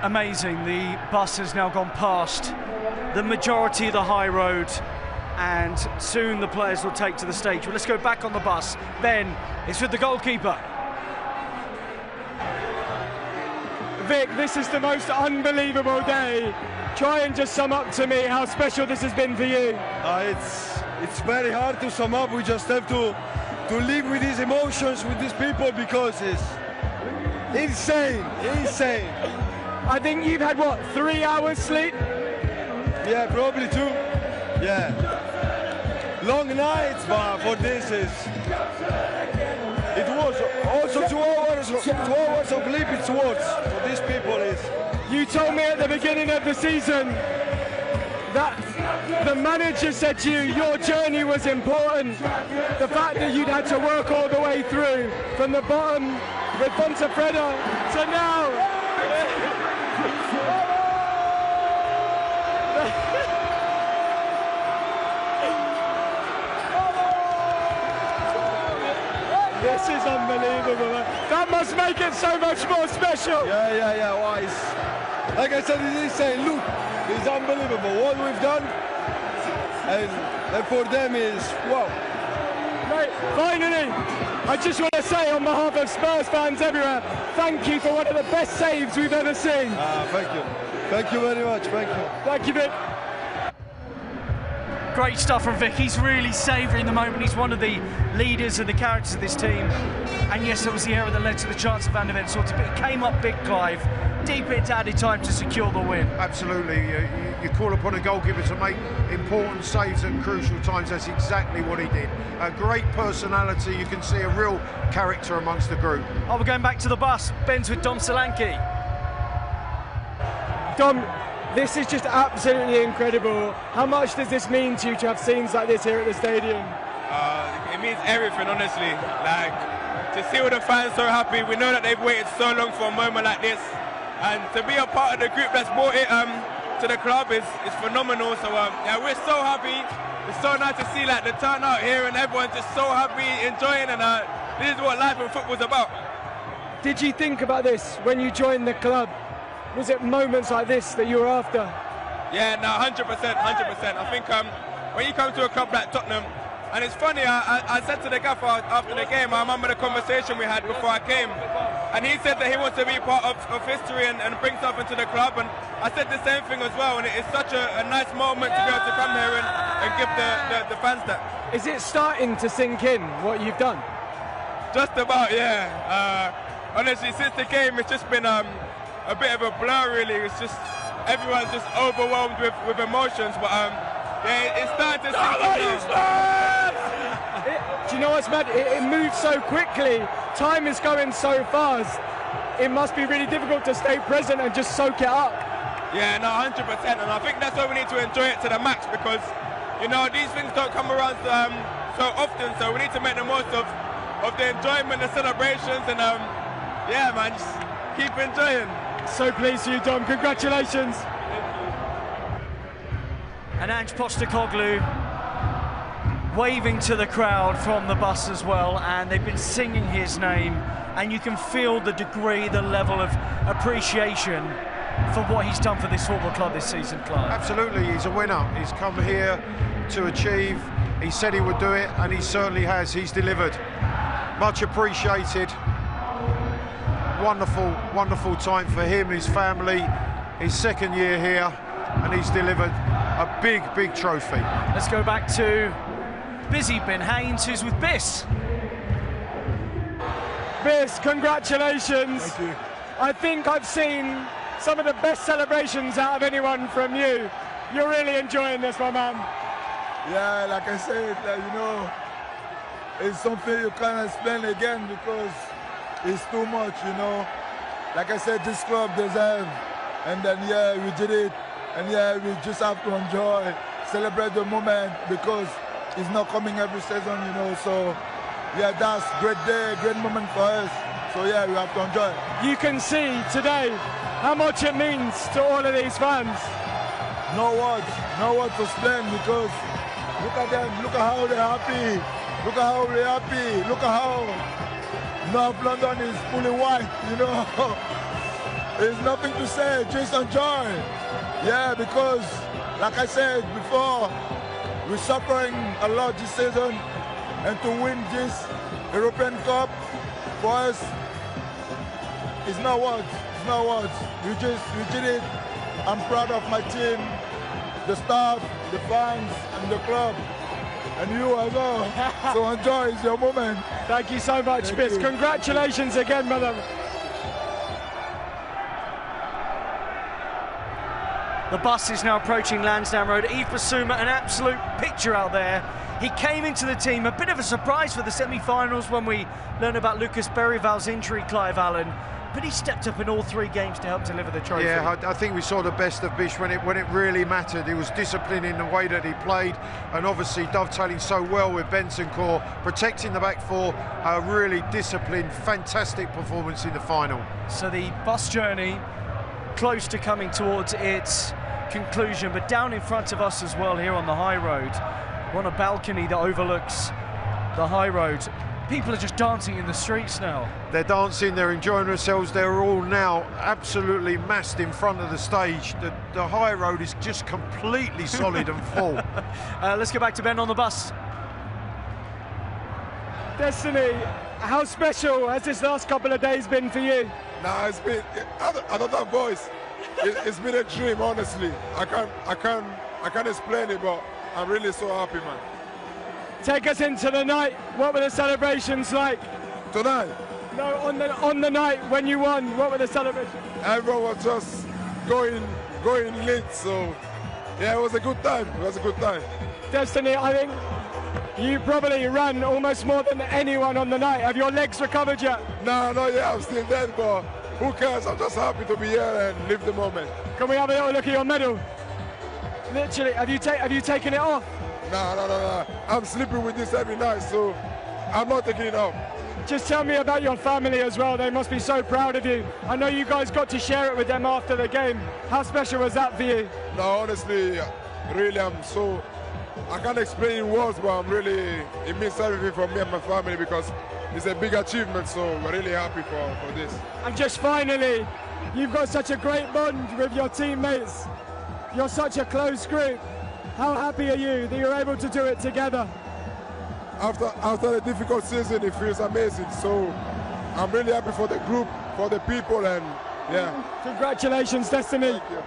amazing. The bus has now gone past the majority of the high road, and soon the players will take to the stage. Well, let's go back on the bus. Ben, it's with the goalkeeper. Vic, this is the most unbelievable day. Try and just sum up to me how special this has been for you. It's very hard to sum up. We just have to live with these emotions, with these people, because it's insane. I think you've had, what, 3 hours sleep? Yeah, probably 2. Yeah. Long nights, but for this it was also 2 hours of sleep. It's worse for these people. You told me at the beginning of the season that the manager said to you your journey was important. The fact that you'd had to work all the way through from the bottom with Fontafreda to now. This is unbelievable. That must make it so much more special. Yeah. Wise. Like I said, it's insane. Look, it's unbelievable what we've done, and for them is wow. Mate, finally, I just want to say on behalf of Spurs fans everywhere, thank you for one of the best saves we've ever seen. Thank you very much. Thank you, Vic. Great stuff from Vic. He's really savouring the moment. He's one of the leaders and the characters of this team. And yes, it was the error that led to the chance of Van der Ven sorted, but it came up big, Clive. Deep into added time to secure the win. Absolutely. You call upon a goalkeeper to make important saves at crucial times. That's exactly what he did. A great personality. You can see a real character amongst the group. Oh, we're going back to the bus. Ben's with Dom Solanke. Dom, this is just absolutely incredible. How much does this mean to you to have scenes like this here at the stadium? It means everything, honestly. Like, to see all the fans so happy. We know that they've waited so long for a moment like this, and to be a part of the group that's brought it to the club is phenomenal. So yeah, we're so happy. It's so nice to see like the turnout here and everyone's just so happy, enjoying, and this is what life in football's about. Did you think about this when you joined the club? Was it moments like this that you were after? Yeah, no, 100%. I think when you come to a club like Tottenham, and it's funny, I said to the gaffer after the game, I remember the conversation we had before I came, and he said that he wants to be part of history and bring something to the club, and I said the same thing as well, and it's such a nice moment to be able to come here and give the fans that. Is it starting to sink in, what you've done? Just about, yeah. Honestly, since the game, it's just been a bit of a blur, really. It's just, everyone's just overwhelmed with emotions, but yeah, it's starting to sink in. Do you know what's mad? It moves so quickly. Time is going so fast. It must be really difficult to stay present and just soak it up. Yeah, no, 100%. And I think that's why we need to enjoy it to the max, because, you know, these things don't come around so often. So we need to make the most of the enjoyment, the celebrations, and yeah, man, just keep enjoying. So pleased for you, Dom. Congratulations. And Ange Postecoglou waving to the crowd from the bus as well, and they've been singing his name, and you can feel the degree, the level of appreciation for what he's done for this football club this season, Clive. Absolutely, he's a winner. He's come here to achieve. He said he would do it, and he certainly has. He's delivered. Much appreciated. Wonderful time for him, his family, his second year here, and he's delivered a big trophy. Let's go back to busy Ben Haynes, who's with Biss. Biss, congratulations. Thank you. I think I've seen some of the best celebrations out of anyone from you. You're really enjoying this, my man. Yeah, like I said, you know, it's something you can't explain again because it's too much, you know. Like I said, this club deserves, and then yeah, we did it, and yeah, we just have to enjoy, celebrate the moment because it's not coming every season, you know. So yeah, that's great day, great moment for us. So yeah, we have to enjoy it. You can see today how much it means to all of these fans. No words to explain because look at them, look at how they're happy, look at how they're happy, look at how North London is fully white, you know. There's nothing to say, just enjoy. Yeah, because, like I said before, we're suffering a lot this season, and to win this European Cup, for us, it's not words. It's not words. We did it. I'm proud of my team, the staff, the fans, and the club, and you as well. So enjoy, it's your moment. Thank you so much, Bis. Congratulations again, brother. The bus is now approaching Lansdowne Road. Yves Bissouma, an absolute picture out there. He came into the team, a bit of a surprise for the semi-finals when we learned about Lucas Berrival's injury, Clive Allen. But he stepped up in all 3 games to help deliver the trophy. Yeah, I think we saw the best of Bish when it really mattered. He was disciplined in the way that he played, and obviously dovetailing so well with Bentancur, protecting the back four. A really disciplined, fantastic performance in the final. So the bus journey close to coming towards its conclusion, but down in front of us as well here on the high road, we're on a balcony that overlooks the high road. People are just dancing in the streets now. They're dancing, they're enjoying themselves. They're all now absolutely massed in front of the stage. The high road is just completely solid and full. Let's go back to Ben on the bus. Destiny, how special has this last couple of days been for you? Nah, it's been, I don't have voice. It's been a dream, honestly. I can't explain it, but I'm really so happy, man. Take us into the night. What were the celebrations like? Tonight? No, on the night when you won, what were the celebrations? Everyone was just going lit, so yeah, it was a good time. It was a good time. Destiny, I think you probably ran almost more than anyone on the night. Have your legs recovered yet? No, yeah, I'm still dead, but who cares? I'm just happy to be here and live the moment. Can we have a little look at your medal? Literally, have you taken it off? No. I'm sleeping with this every night, so I'm not taking it off. Just tell me about your family as well. They must be so proud of you. I know you guys got to share it with them after the game. How special was that for you? No, honestly, really, I can't explain in words, but it means everything for me and my family because it's a big achievement, so we're really happy for this. And just finally, you've got such a great bond with your teammates. You're such a close group. How happy are you that you're able to do it together? After a difficult season, it feels amazing. So I'm really happy for the group, for the people, and yeah. Congratulations, Destiny. Thank you.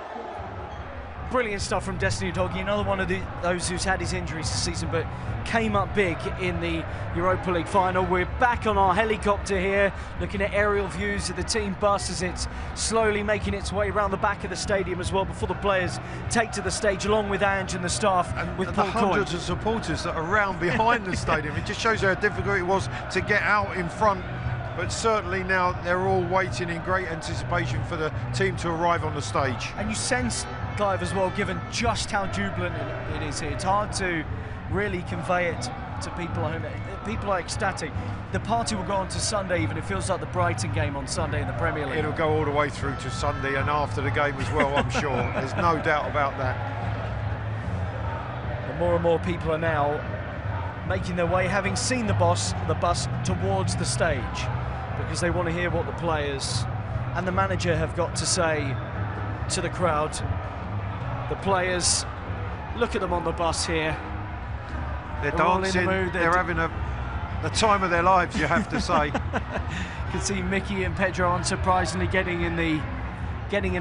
Brilliant stuff from Destiny Udogie, another one of those who's had his injuries this season but came up big in the Europa League final. We're back on our helicopter here, looking at aerial views of the team bus as it's slowly making its way around the back of the stadium as well before the players take to the stage along with Ange and the staff and with the Paul hundreds of supporters that are around behind the stadium. It just shows you how difficult it was to get out in front. But certainly now they're all waiting in great anticipation for the team to arrive on the stage. And you sense, Clive, as well, given just how jubilant it is here. It's hard to really convey it to people at home. People are ecstatic. The party will go on to Sunday even. It feels like the Brighton game on Sunday in the Premier League. It'll go all the way through to Sunday and after the game as well, I'm sure. There's no doubt about that. And more people are now making their way, having seen the bus towards the stage, because they want to hear what the players and the manager have got to say to the crowd. The players, look at them on the bus here. They're dancing, they're having the time of their lives, you have to say. You can see Mickey and Pedro unsurprisingly getting in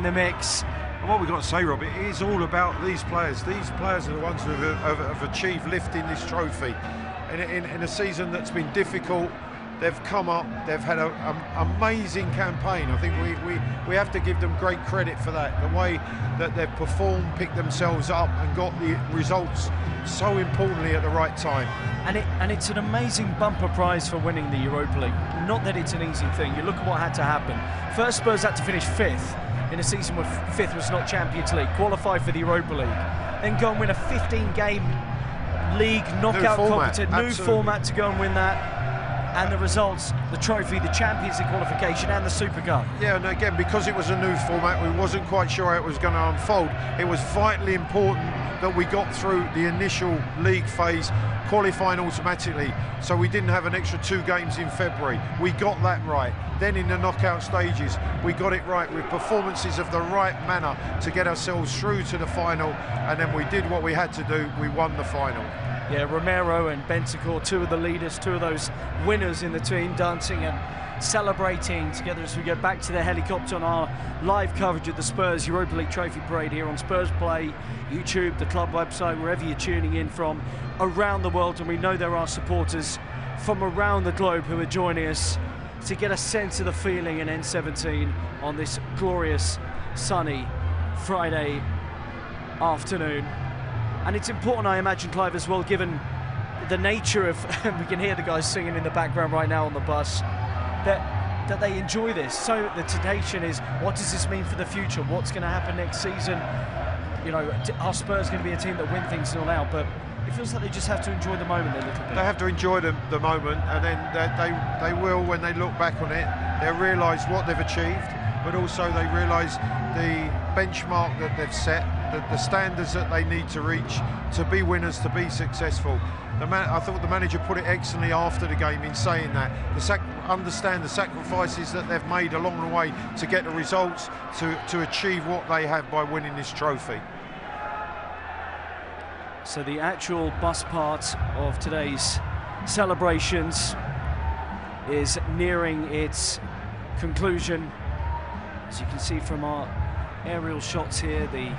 the mix. And what we've got to say, Rob, it is all about these players. These players are the ones who have achieved lifting this trophy. In a season that's been difficult, they've come up, they've had an amazing campaign. I think we have to give them great credit for that. The way that they've performed, picked themselves up and got the results so importantly at the right time. And it's an amazing bumper prize for winning the Europa League. Not that it's an easy thing. You look at what had to happen. First, Spurs had to finish 5th in a season where 5th was not Champions League, qualify for the Europa League, then go and win a 15-game league knockout competition, new format to go and win that. And the results, the trophy, the Champions League qualification and the Super Cup. Yeah, and again, because it was a new format, we wasn't quite sure how it was going to unfold. It was vitally important that we got through the initial league phase, qualifying automatically, so we didn't have an extra 2 games in February. We got that right. Then in the knockout stages, we got it right with performances of the right manner to get ourselves through to the final, and then we did what we had to do. We won the final. Yeah, Romero and Bentancur, 2 of the leaders, 2 of those winners in the team, dancing and celebrating together as we go back to the helicopter on our live coverage of the Spurs Europa League Trophy Parade here on Spurs Play, YouTube, the club website, wherever you're tuning in from around the world. And we know there are supporters from around the globe who are joining us to get a sense of the feeling in N17 on this glorious sunny Friday afternoon. And it's important, I imagine, Clive, as well, given the nature of we can hear the guys singing in the background right now on the bus, that they enjoy this. So the temptation is, what does this mean for the future? What's going to happen next season? You know, are Spurs going to be a team that win things all out? But it feels like they just have to enjoy the moment a little bit. They have to enjoy the moment, and then they will, when they look back on it, they'll realise what they've achieved, but also they realise the benchmark that they've set, the standards that they need to reach to be winners, to be successful. I thought the manager put it excellently after the game in saying that. Understand the sacrifices that they've made along the way to get the results, to achieve what they have by winning this trophy. So the actual bus part of today's celebrations is nearing its conclusion. As you can see from our aerial shots here, the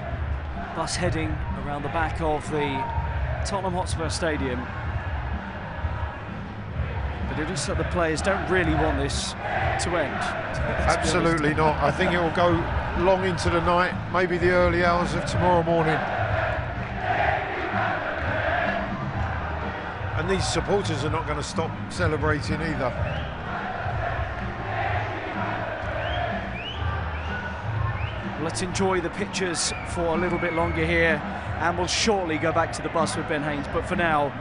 bus heading around the back of the Tottenham Hotspur Stadium. But it looks like the players don't really want this to end. Absolutely not. I think it will go long into the night, maybe the early hours of tomorrow morning. And these supporters are not going to stop celebrating either. Let's enjoy the pictures for a little bit longer here, and we'll shortly go back to the bus with Ben Haynes. But for now,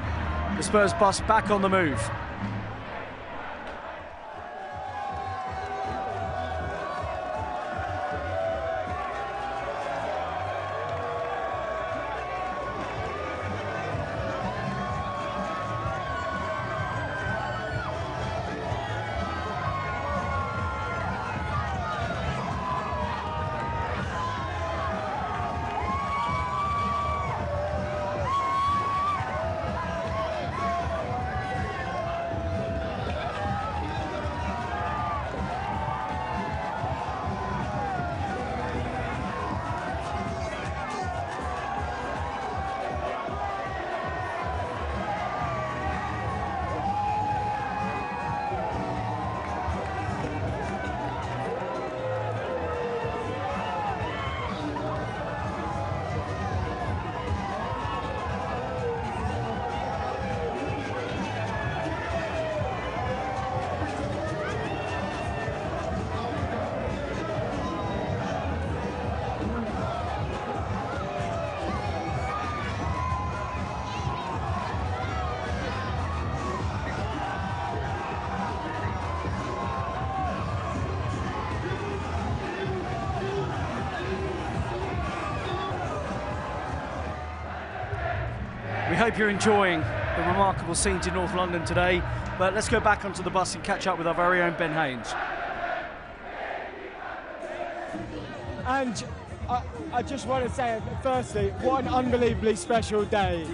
the Spurs bus back on the move. We hope you're enjoying the remarkable scenes in North London today, but let's go back onto the bus and catch up with our very own Ben Haynes. And I just want to say, firstly, what an unbelievably special day.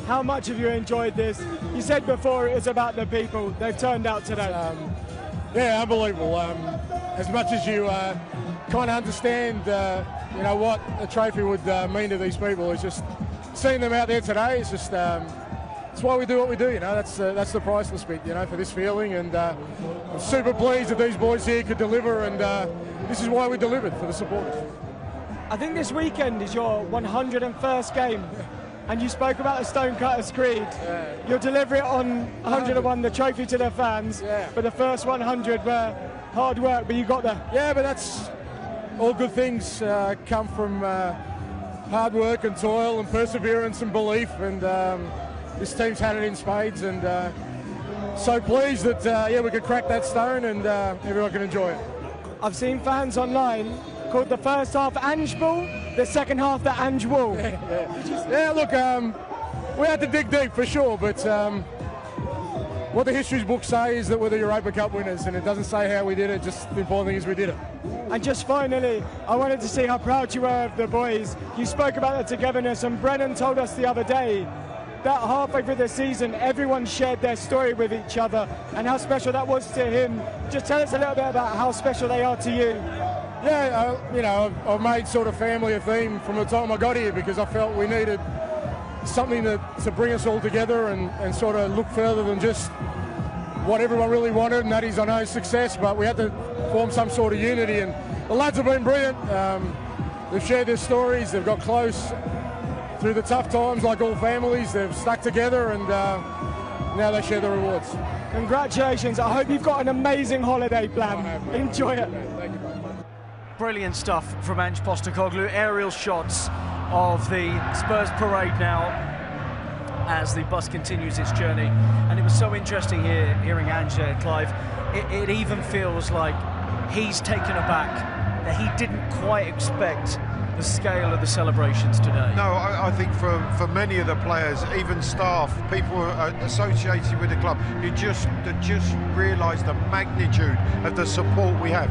How much have you enjoyed this? You said before it was about the people. They've turned out today. Yeah, unbelievable. As much as you kind of understand, you know, what a trophy would mean to these people, it's just seeing them out there today. It's just it's why we do what we do. You know, that's the priceless bit. You know, for this feeling, and I'm super pleased that these boys here could deliver, and this is why we delivered for the supporters. I think this weekend is your 101st game, and you spoke about the Stonecutter's Creed. Yeah. You'll deliver it on 101, the trophy to the fans, yeah. But the first 100 were hard work, but you got there. Yeah, but that's all good things come from hard work and toil and perseverance and belief, and this team's had it in spades, and so pleased that yeah, we could crack that stone and everyone can enjoy it. I've seen fans online called the first half Ange Ball. the second half that Ange will? Yeah, look, we had to dig deep for sure, but what the history books say is that we're the Europa Cup winners, and it doesn't say how we did it, just the important thing is we did it. And just finally, I wanted to see how proud you were of the boys. You spoke about the togetherness, and Brennan told us the other day that halfway through the season, everyone shared their story with each other and how special that was to him. Just tell us a little bit about how special they are to you. Yeah, you know, I've made sort of family a theme from the time I got here because I felt we needed something to bring us all together and sort of look further than just what everyone really wanted, and that is, I know, success, but we had to form some sort of unity, and the lads have been brilliant. They've shared their stories, they've got close through the tough times like all families, they've stuck together, and now they share the rewards. Congratulations, I hope you've got an amazing holiday planned. Enjoy it. Thank you, mate. Brilliant stuff from Ange Postecoglou. Aerial shots of the Spurs parade now as the bus continues its journey, and it was so interesting hearing Ange there, Clive. It even feels like he's taken aback that he didn't quite expect the scale of the celebrations today. No, I think for many of the players, even staff, people associated with the club, you just realise the magnitude of the support we have.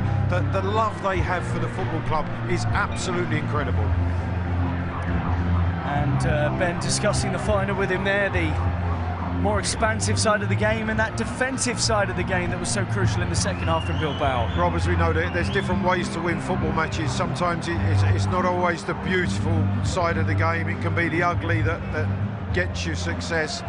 The love they have for the football club is absolutely incredible. And Ben discussing the final with him there, the more expansive side of the game and that defensive side of the game that was so crucial in the second half in Bilbao. Rob, as we know, there's different ways to win football matches. Sometimes it's not always the beautiful side of the game. It can be the ugly that gets you success.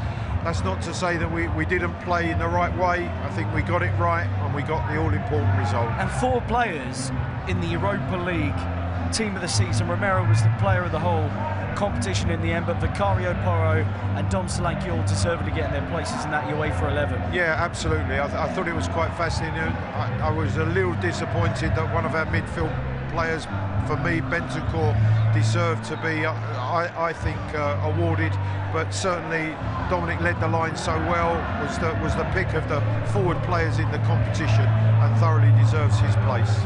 That's not to say that we didn't play in the right way. I think we got it right and we got the all-important result. And 4 players in the Europa League team of the season. Romero was the player of the whole competition in the end, but Vicario, Porro and Dom Solanke all deservedly getting their places in that UEFA 11. Yeah, absolutely. I thought it was quite fascinating. I was a little disappointed that one of our midfield players, for me, Bentancur, deserved to be, I think, awarded, but certainly Dominic led the line so well, was the pick of the forward players in the competition and thoroughly deserves his place.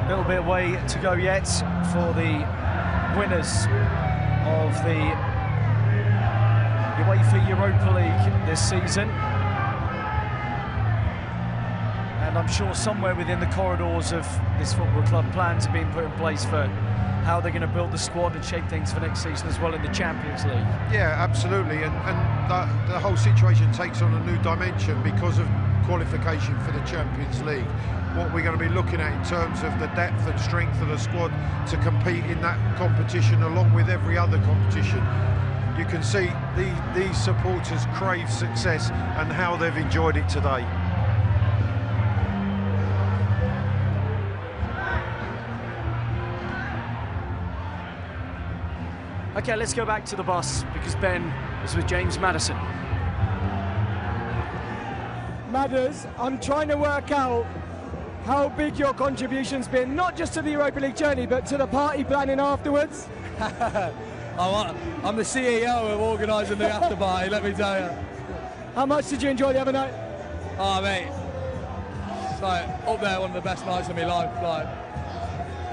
A little bit way to go yet for the winners of the UEFA Europa League this season, and I'm sure somewhere within the corridors of this football club plans are being put in place for how they're going to build the squad and shape things for next season as well in the Champions League. Yeah, absolutely, and the whole situation takes on a new dimension because of qualification for the Champions League. What we're going to be looking at in terms of the depth and strength of the squad to compete in that competition along with every other competition. You can see these supporters crave success and how they've enjoyed it today. Okay, let's go back to the bus because Ben was with James Maddison. Madders, I'm trying to work out how big your contribution's been, not just to the Europa League journey, but to the party planning afterwards. I'm the CEO of organising the after party, let me tell you. How much did you enjoy the other night? Oh, mate, it's like up there, one of the best nights of my life. Like,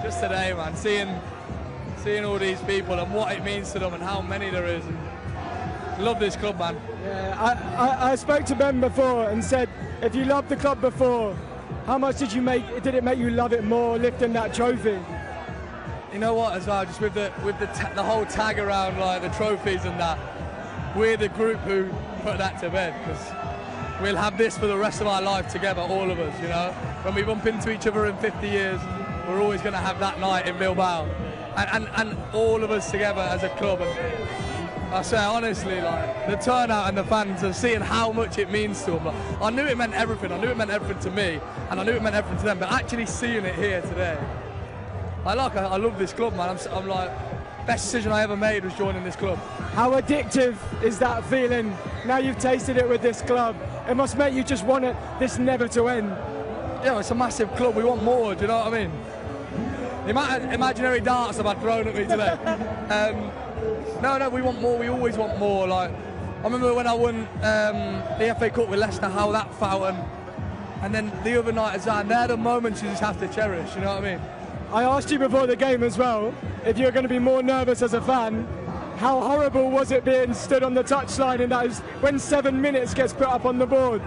just today, man, seeing all these people and what it means to them and how many there is. And love this club, man. Yeah, I spoke to Ben before and said, if you loved the club before, how much did it make you love it more, lifting that trophy? You know what, as well, just with the whole tag around like the trophies and that, we're the group who put that to bed, because we'll have this for the rest of our life together, all of us, you know. When we bump into each other in 50 years, we're always going to have that night in Bilbao, and all of us together as a club. And I say honestly, like the turnout and the fans are seeing how much it means to them. Like, I knew it meant everything. I knew it meant everything to me, and I knew it meant everything to them. But actually seeing it here today, I love this club, man. I'm like, best decision I ever made was joining this club. How addictive is that feeling? Now you've tasted it with this club, it must make you just want this never to end. Yeah, it's a massive club. We want more. Do you know what I mean? The amount of imaginary darts I've had thrown at me today. No, we want more. We always want more. Like, I remember when I won the FA Cup with Leicester, how that felt, and then the other night as well. And they're the moments you just have to cherish. You know what I mean? I asked you before the game as well. if you're going to be more nervous as a fan, how horrible was it being stood on the touchline in those when 7 minutes gets put up on the board?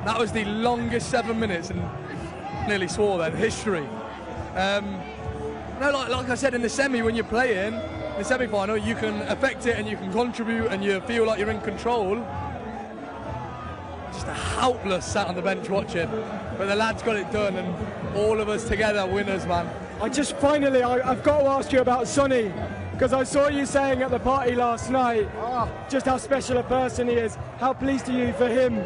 That was the longest 7 minutes, and nearly swore then, history. No, like I said, in the semi, when you're playing, the semi-final, you can affect it and you can contribute and you feel like you're in control. Just a helpless sat on the bench watching, but the lads got it done, and all of us together winners, man. I've got to ask you about Sonny, because I saw you saying at the party last night just how special a person he is. How pleased are you for him?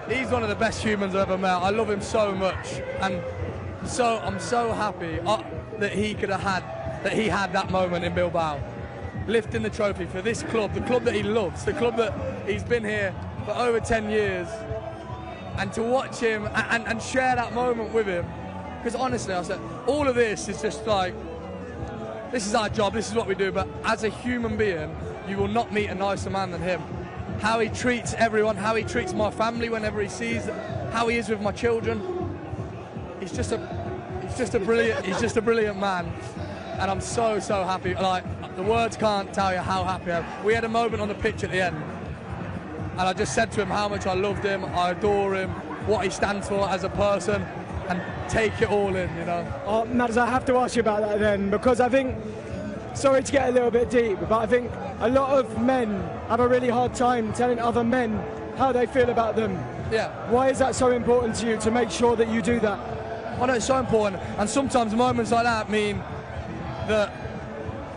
He's one of the best humans I've ever met. I love him so much, and I'm so happy that he had that moment in Bilbao, lifting the trophy for this club, the club that he loves, the club that he's been here for over 10 years, and to watch him and share that moment with him. Because honestly, I said, all of this is just like, this is our job, this is what we do, but as a human being, you will not meet a nicer man than him. How he treats everyone, how he treats my family whenever he sees them, how he is with my children. He's just a brilliant man, and I'm so happy. Like, the words can't tell you how happy I am. We had a moment on the pitch at the end, and I just said to him how much I loved him, I adore him, what he stands for as a person, and take it all in, you know. Oh, Maddison, I have to ask you about that then, because I think, sorry to get a little bit deep, but I think a lot of men have a really hard time telling other men how they feel about them. Yeah. Why is that so important to you, to make sure that you do that? I know it's so important, and sometimes moments like that mean that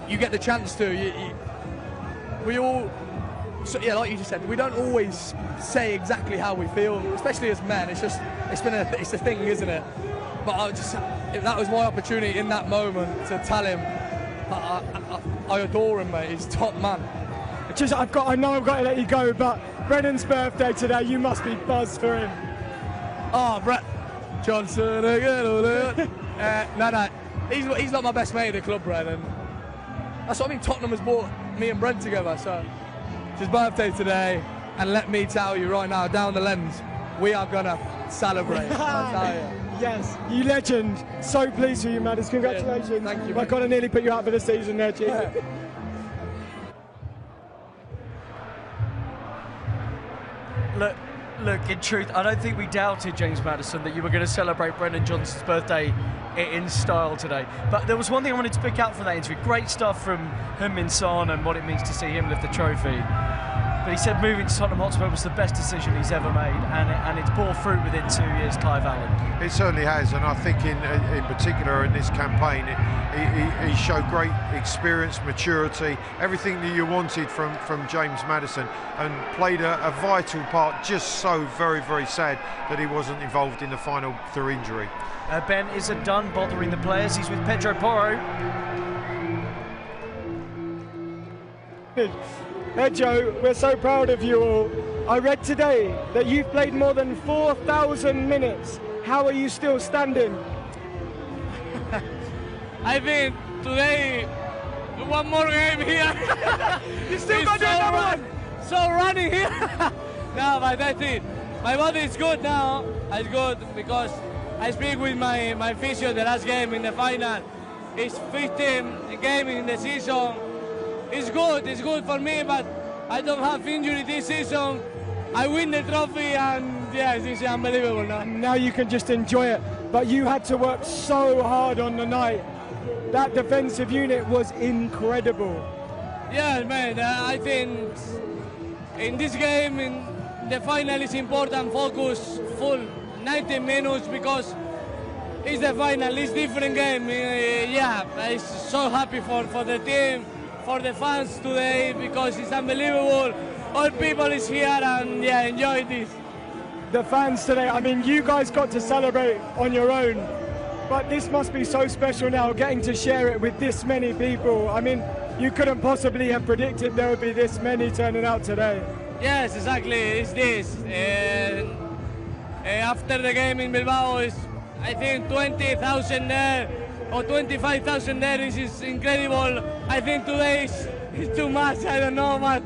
you get the chance to. We all, yeah, like you just said, we don't always say exactly how we feel, especially as men. It's a thing, isn't it? But that was my opportunity in that moment to tell him I adore him, mate. He's top man. I know I've got to let you go, but Brennan's birthday today, you must be buzzed for him. Oh, Brennan Johnson again. No, he's not my best mate at the club, Brennan. That's what I mean. Tottenham has brought me and Brent together, so it's his birthday today, and let me tell you right now, down the lens, we are gonna celebrate. I'll tell you. Yes, you legend. So pleased with you, Maddison. Congratulations. Yeah, thank you. I kind of nearly put you out for the season there, cheers. Yeah. Look, in truth, I don't think we doubted, James Maddison, that you were going to celebrate Brennan Johnson's birthday in style today. But there was one thing I wanted to pick out from that interview. Great stuff from Heung-min and what it means to see him lift the trophy. But he said moving to Tottenham Hotspur was the best decision he's ever made, and it's bore fruit within 2 years, Clive Allen. It certainly has, and I think in particular in this campaign, he showed great experience, maturity, everything that you wanted from James Maddison, and played a vital part. Just so very sad that he wasn't involved in the final through injury. Ben isn't done bothering the players. He's with Pedro Porro. Joe, we're so proud of you all. I read today that you've played more than 4,000 minutes. How are you still standing? I think today, one more game here. You still got another one? So running here. No, but I think my body is good now. It's good because I speak with my physio the last game in the final. It's 15th game in the season. It's good for me, but I don't have injury this season. I win the trophy, and yeah, this is unbelievable now. Now you can just enjoy it, but you had to work so hard on the night. That defensive unit was incredible. Yeah, man, I think in this game, in the final, is important focus full 90 minutes because it's the final, it's different game. Yeah, I'm so happy for the team, for the fans today, because it's unbelievable. All people is here, and yeah, enjoy this. The fans today, I mean, you guys got to celebrate on your own, but this must be so special now, getting to share it with this many people. I mean, you couldn't possibly have predicted there would be this many turning out today. Yes, exactly, it's this. After the game in Bilbao, is I think 20,000 there, or 25,000 there. This is incredible. I think today is too much, I don't know, but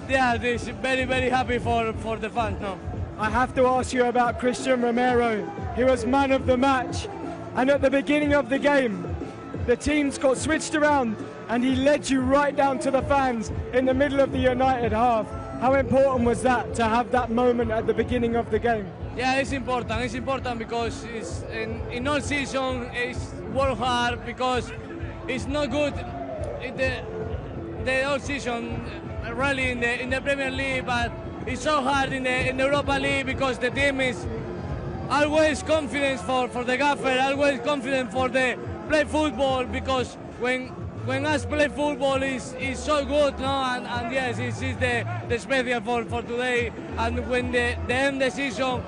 yeah, this is very happy for the fans now. I have to ask you about Christian Romero. He was man of the match, and at the beginning of the game, the teams got switched around and he led you right down to the fans in the middle of the United half. How important was that to have that moment at the beginning of the game? Yeah, it's important. It's important because it's in all season it's work hard because it's not good the whole season really in the Premier League, but it's so hard in the Europa League because the team is always confident for the gaffer, always confident for the play football because when us play football is so good, no, and yes, it's the special for today. And when the end the season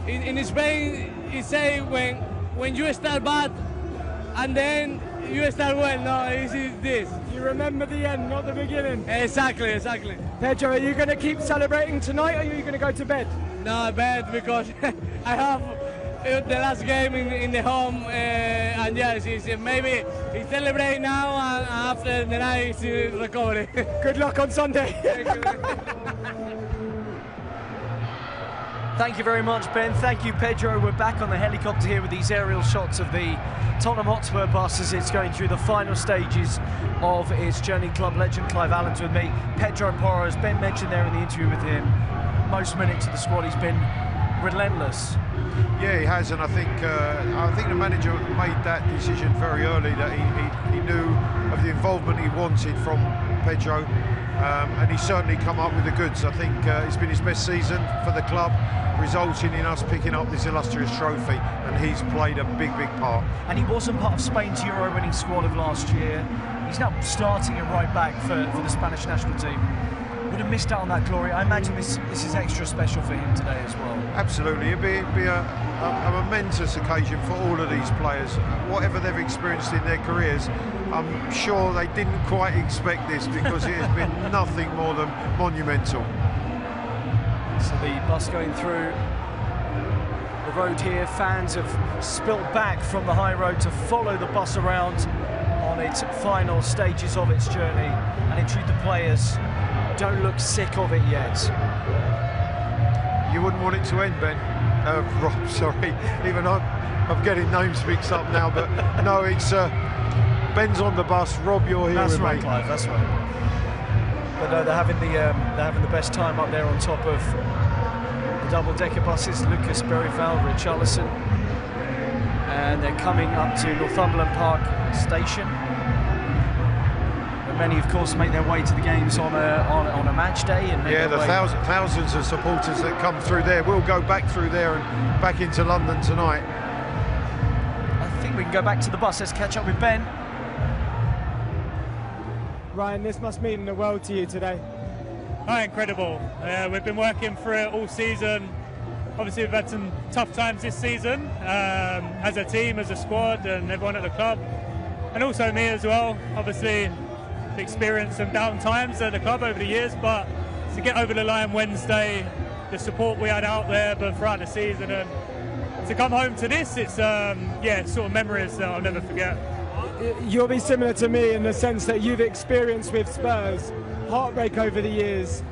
in Spain, it say when you start bad and then you start well. No, it's this. You remember the end, not the beginning. Exactly. Pedro, are you going to keep celebrating tonight, or are you going to go to bed? No, bed because I have the last game in the home, and yes, maybe it's celebrate now, and after the night it's recovery. Good luck on Sunday. Thank you very much, Ben. Thank you, Pedro. We're back on the helicopter here with these aerial shots of the Tottenham Hotspur bus as it's going through the final stages of its journey. Club legend Clive Allen's with me. Pedro Porro, as Ben mentioned there in the interview with him, most minutes of the squad, he's been relentless. Yeah, he has, and I think the manager made that decision very early, that he knew of the involvement he wanted from Pedro, and he's certainly come up with the goods. I think it's been his best season for the club, resulting in us picking up this illustrious trophy, and he's played a big part. And he wasn't part of Spain's Euro-winning squad of last year. He's now starting at right back for the Spanish national team. Would have missed out on that glory. I imagine this is extra special for him today as well. Absolutely, it'd be a momentous occasion for all of these players. Whatever they've experienced in their careers, I'm sure they didn't quite expect this, because it has been nothing more than monumental. So the bus going through the road here. Fans have spilt back from the high road to follow the bus around on its final stages of its journey. And in truth, the players don't look sick of it yet. You wouldn't want it to end, Ben. Rob, sorry. Even I'm getting names mixed up now, but no, it's Ben's on the bus. Rob, you're here. That's right, Clive. That's right. But no, they're having the best time up there on top of the double-decker buses. Lucas Berryfowl, Richarlison, and they're coming up to Northumberland Park Station. Many, of course, make their way to the games on a match day. And yeah, the thousands of supporters that come through there will go back through there and back into London tonight. I think we can go back to the bus. Let's catch up with Ben. Ryan, this must mean the world to you today. Oh, incredible. We've been working for it all season. Obviously, we've had some tough times this season as a team, as a squad, and everyone at the club. And also me as well. Obviously, experienced some down times at the club over the years, but to get over the line Wednesday, the support we had out there but throughout the season, and to come home to this, it's sort of memories that I'll never forget. You'll be similar to me in the sense that you've experienced with Spurs heartbreak over the years.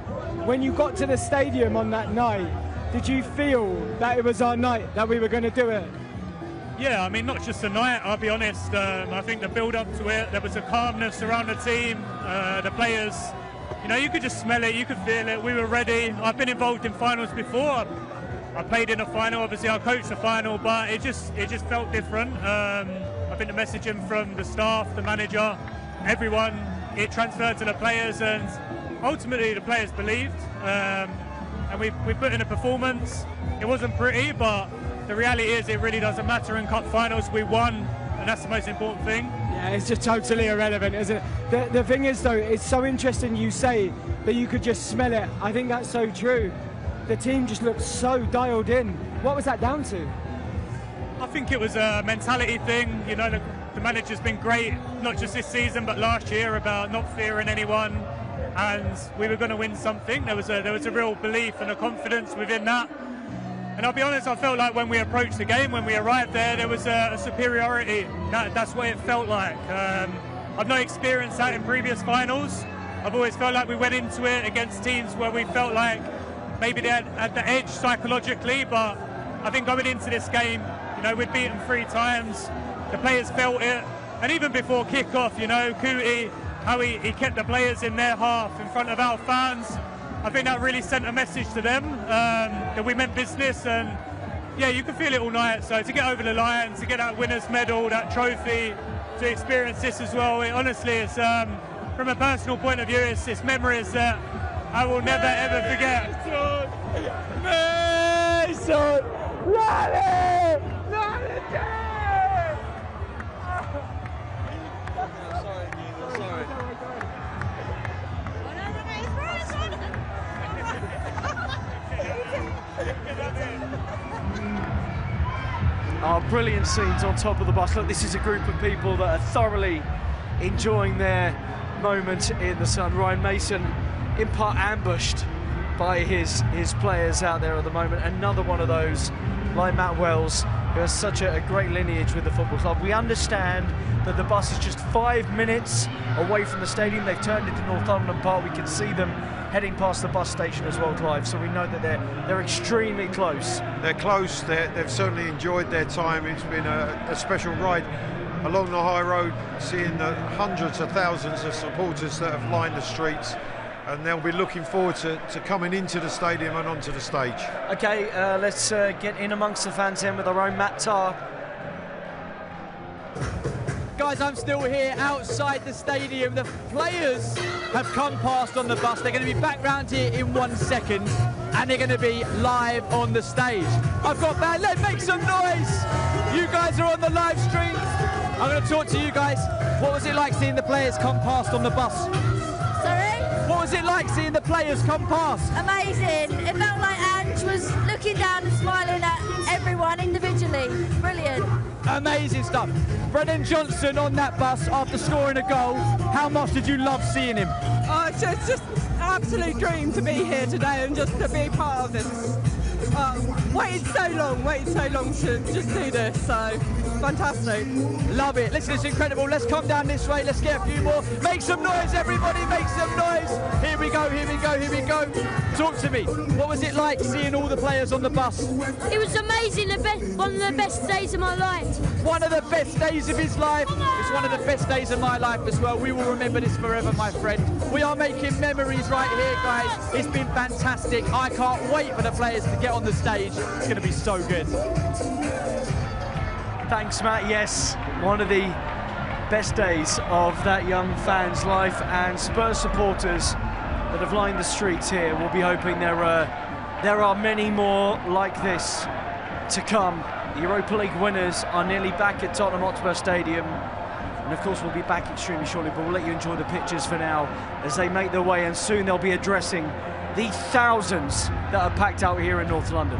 When you got to the stadium on that night, did you feel that it was our night, that we were going to do it? Yeah, I mean, not just the night, I'll be honest. I think the build-up to it, there was a calmness around the team. The players, you could just smell it, you could feel it. We were ready. I've been involved in finals before. I played in a final, obviously I coached the final, but it just felt different. I think the messaging from the staff, the manager, everyone, it transferred to the players, and ultimately the players believed. And we put in a performance. It wasn't pretty, but the reality is it really doesn't matter. In cup finals we won, and that's the most important thing. Yeah, it's just totally irrelevant, isn't it? The thing is, though, it's so interesting you say that you could just smell it. I think that's so true. The team just looked so dialed in. What was that down to? I think it was a mentality thing. The manager's been great, not just this season but last year, about not fearing anyone, and we were going to win something. There was a real belief and a confidence within that. And I'll be honest, I felt like when we approached the game, when we arrived there was a superiority. That's what it felt like. I've not experienced that in previous finals. I've always felt like we went into it against teams where we felt like maybe they had the edge psychologically, but I think going into this game, we'd beaten 3 times. The players felt it. And even before kick-off, you know, Kuti, how he kept the players in their half in front of our fans. I think that really sent a message to them that we meant business, and yeah, you can feel it all night. So to get over the line, to get that winner's medal, that trophy, to experience this as well, honestly, it's from a personal point of view, it's memories that I will never ever forget. Mason! Rally! Brilliant scenes on top of the bus. Look, this is a group of people that are thoroughly enjoying their moment in the sun. Ryan Mason, in part ambushed by his players out there at the moment. Another one of those, like Matt Wells, who has such a great lineage with the football club. We understand that the bus is just 5 minutes away from the stadium. They've turned into Northumberland Park. We can see them heading past the bus station as well, Clive, so we know that they're extremely close. They're close. They've certainly enjoyed their time. It's been a special ride along the high road, seeing the hundreds of thousands of supporters that have lined the streets, and they'll be looking forward to coming into the stadium and onto the stage. Okay, let's get in amongst the fans then with our own Matt Tarr. Guys, I'm still here outside the stadium. The players have come past on the bus. They're going to be back round here in 1 second, and they're going to be live on the stage. I've got that. Let's make some noise. You guys are on the live stream. I'm going to talk to you guys. What was it like seeing the players come past on the bus? Sorry? What was it like seeing the players come past? Amazing. It felt like Ange was looking down and smiling at everyone individually. Brilliant. Amazing stuff. Brennan Johnson on that bus after scoring a goal. How much did you love seeing him? Oh, it's just an absolute dream to be here today and just to be part of this. Waited so long to just do this, so fantastic. Love it. Listen, it's incredible. Let's come down this way. Let's get a few more. Make some noise, everybody. Make some noise. Here we go, here we go, here we go. Talk to me. What was it like seeing all the players on the bus? It was amazing. One of the best days of my life. One of the best days of his life. It's one of the best days of my life as well. We will remember this forever, my friend. We are making memories right here, guys. It's been fantastic. I can't wait for the players to get on the stage. It's going to be so good. Thanks, Matt. Yes, one of the best days of that young fan's life, and Spurs supporters that have lined the streets here will be hoping there are many more like this to come. The Europa League winners are nearly back at Tottenham Hotspur Stadium, and of course we'll be back extremely shortly, but we'll let you enjoy the pictures for now as they make their way, and soon they'll be addressing the thousands that are packed out here in North London.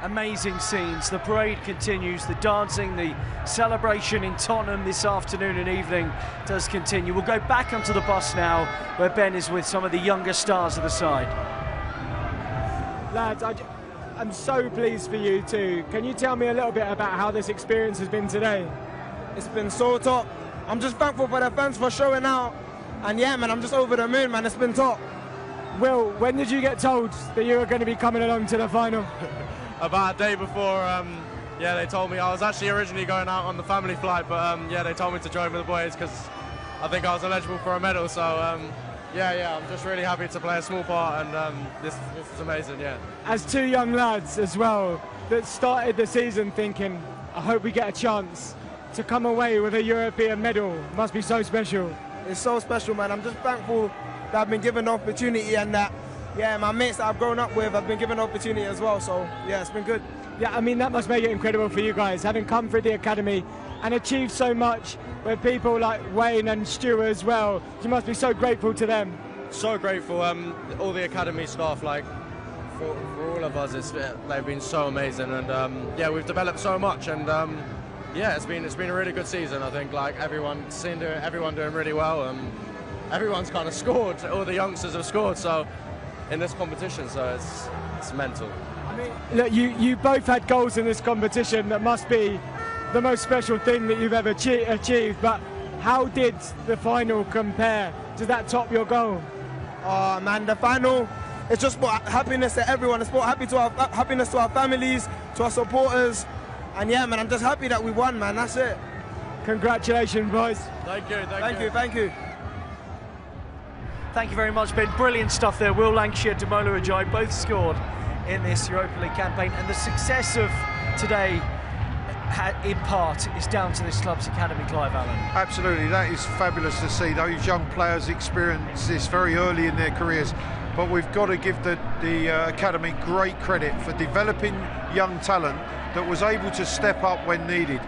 amazing scenes. The parade continues, the dancing, the celebration in Tottenham this afternoon and evening does continue. We'll go back onto the bus now, where Ben is with some of the younger stars of the side. Lads, I'm so pleased for you too. Can you tell me a little bit about how this experience has been today? It's been so top. I'm just thankful for the fans for showing out. And yeah, man, I'm just over the moon, man. It's been top. Will, when did you get told that you were going to be coming along to the final? About a day before, yeah, they told me. I was actually originally going out on the family flight, but yeah, they told me to join with the boys because I think I was eligible for a medal. So yeah, I'm just really happy to play a small part, and this is amazing, yeah. As two young lads as well that started the season thinking, I hope we get a chance to come away with a European medal, must be so special. It's so special, man. I'm just thankful that I've been given the opportunity, and that, yeah, my mates that I've grown up with have been given the opportunity as well, so yeah, it's been good. Yeah, I mean, that must make it incredible for you guys, having come through the academy and achieved so much with people like Wayne and Stu as well. You must be so grateful to them. So grateful, all the academy staff, like, for all of us, they've been so amazing, and yeah, we've developed so much, and yeah, it's been a really good season. I think like everyone doing really well. Everyone's kind of scored. All the youngsters have scored. So in this competition, so it's mental. I mean, look, you both had goals in this competition. That must be the most special thing that you've ever achieved. But how did the final compare? Does that top your goal? Oh man, the final. It's just brought happiness to everyone. It's brought happiness to our families, to our supporters. And yeah, man, I'm just happy that we won, man. That's it. Congratulations, boys. Thank you. Thank you. Thank you very much, Ben. Brilliant stuff there. Will Lancashire, Damola Ajayi both scored in this Europa League campaign. And the success of today, in part, is down to this club's academy, Clive Allen. Absolutely. That is fabulous to see. Those young players experience this very early in their careers. But we've got to give the academy great credit for developing young talent that was able to step up when needed.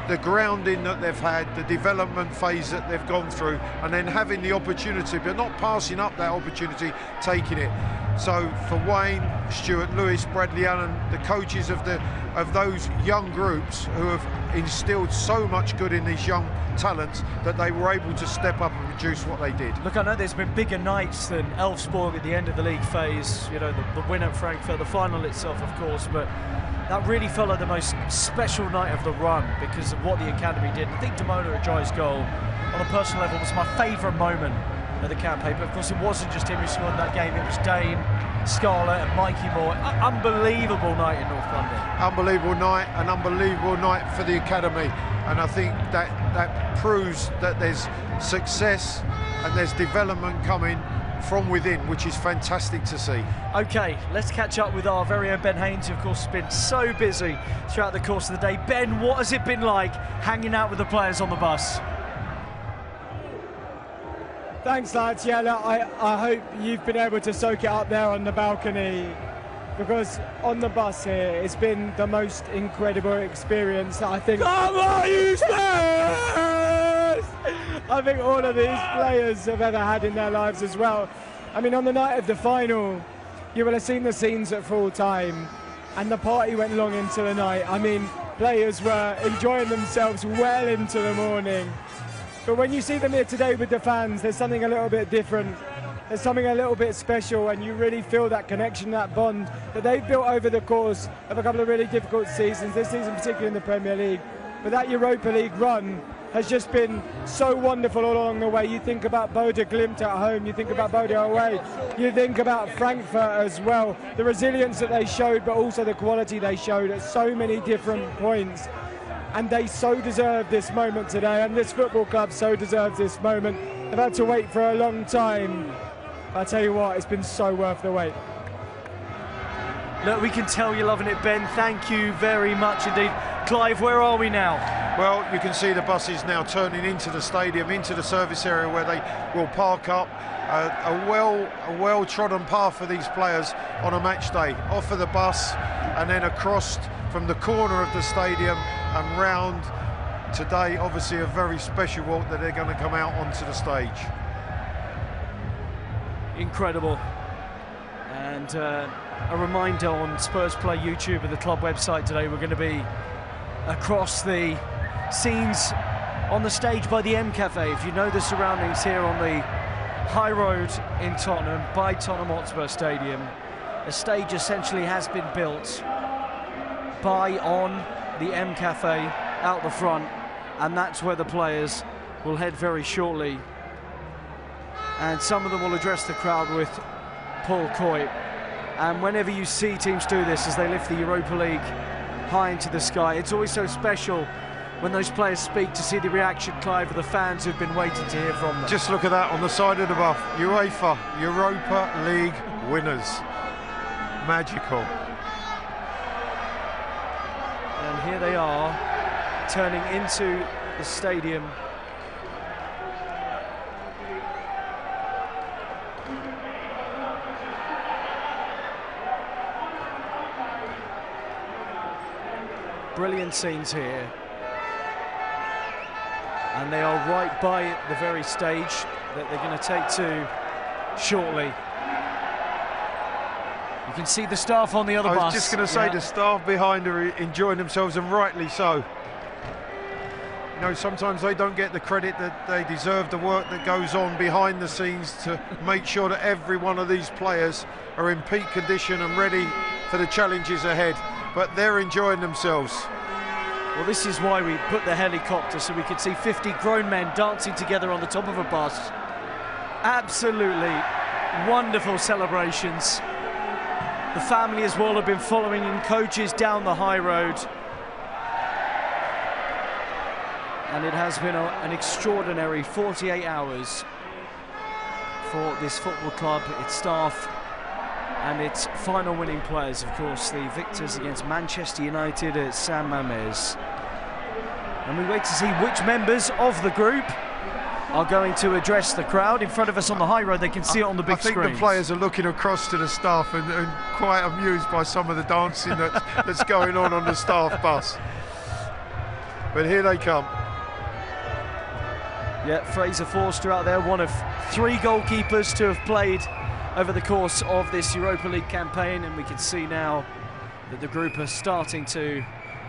The grounding that they've had, the development phase that they've gone through, and then having the opportunity, but not passing up that opportunity, taking it. So for Wayne, Stuart Lewis, Bradley Allen, the coaches of those young groups who have instilled so much good in these young talents, that they were able to step up and produce what they did. Look, I know there's been bigger nights than Elfsborg at the end of the league phase, you know, the win at Frankfurt, the final itself, of course, but that really felt like the most special night of the run because of what the academy did. I think Damola Ajayi's goal, on a personal level, was my favourite moment of the campaign. But of course, it wasn't just him who scored that game. It was Dane, Scarlett and Mikey Moore. Unbelievable night in North London. Unbelievable night, an unbelievable night for the academy. And I think that proves that there's success and there's development coming from within, which is fantastic to see. Okay, let's catch up with our very own Ben Haynes, who of course has been so busy throughout the course of the day. Ben, what has it been like hanging out with the players on the bus? Thanks, lads. Yeah, look, I hope you've been able to soak it up there on the balcony, because on the bus here, it's been the most incredible experience that I think... Come on, you Spurs! I think all of these players have ever had in their lives as well. I mean, on the night of the final, you will have seen the scenes at full time, and the party went long into the night. I mean, players were enjoying themselves well into the morning. But when you see them here today with the fans, there's something a little bit different. There's something a little bit special, and you really feel that connection, that bond that they've built over the course of a couple of really difficult seasons, this season particularly in the Premier League. But that Europa League run has just been so wonderful all along the way. You think about Bodø Glimt at home, you think about Bodø away, you think about Frankfurt as well, the resilience that they showed, but also the quality they showed at so many different points. And they so deserve this moment today, and this football club so deserves this moment. They've had to wait for a long time. I tell you what, it's been so worth the wait. Look, we can tell you're loving it, Ben. Thank you very much indeed. Clive, where are we now? Well, you can see the buses now turning into the stadium, into the service area where they will park up. A well-trodden path for these players on a match day. Off of the bus and then across from the corner of the stadium and round. Today, obviously, a very special walk that they're going to come out onto the stage. Incredible. And a reminder on Spurs Play YouTube and the club website today, we're going to be across the scenes on the stage by the M Cafe. If you know the surroundings here on the high road in Tottenham by Tottenham Hotspur Stadium, a stage essentially has been built on the M Cafe out the front, and that's where the players will head very shortly. And some of them will address the crowd with Paul Coit. And whenever you see teams do this, as they lift the Europa League high into the sky, it's always so special when those players speak, to see the reaction, Clive, of the fans who've been waiting to hear from them. Just look at that on the side of the buff. UEFA Europa League winners. Magical. And here they are, turning into the stadium. Brilliant scenes here. And they are right by the very stage that they're going to take to shortly. You can see the staff on the other bus. I was just going to say, the staff behind are enjoying themselves, and rightly so. You know, sometimes they don't get the credit that they deserve, the work that goes on behind the scenes to make sure that every one of these players are in peak condition and ready for the challenges ahead. But they're enjoying themselves. Well, this is why we put the helicopter, so we could see 50 grown men dancing together on the top of a bus. Absolutely wonderful celebrations. The family as well have been following in coaches down the high road. And it has been an extraordinary 48 hours for this football club, its staff, and its final winning players, of course, the victors against Manchester United at San Mamés. And we wait to see which members of the group are going to address the crowd. In front of us on the high road, they can see it on the big screen. I think the players are looking across to the staff and quite amused by some of the dancing that's going on the staff bus. But here they come. Yeah, Fraser Forster out there, one of 3 goalkeepers to have played over the course of this Europa League campaign, and we can see now that the group are starting to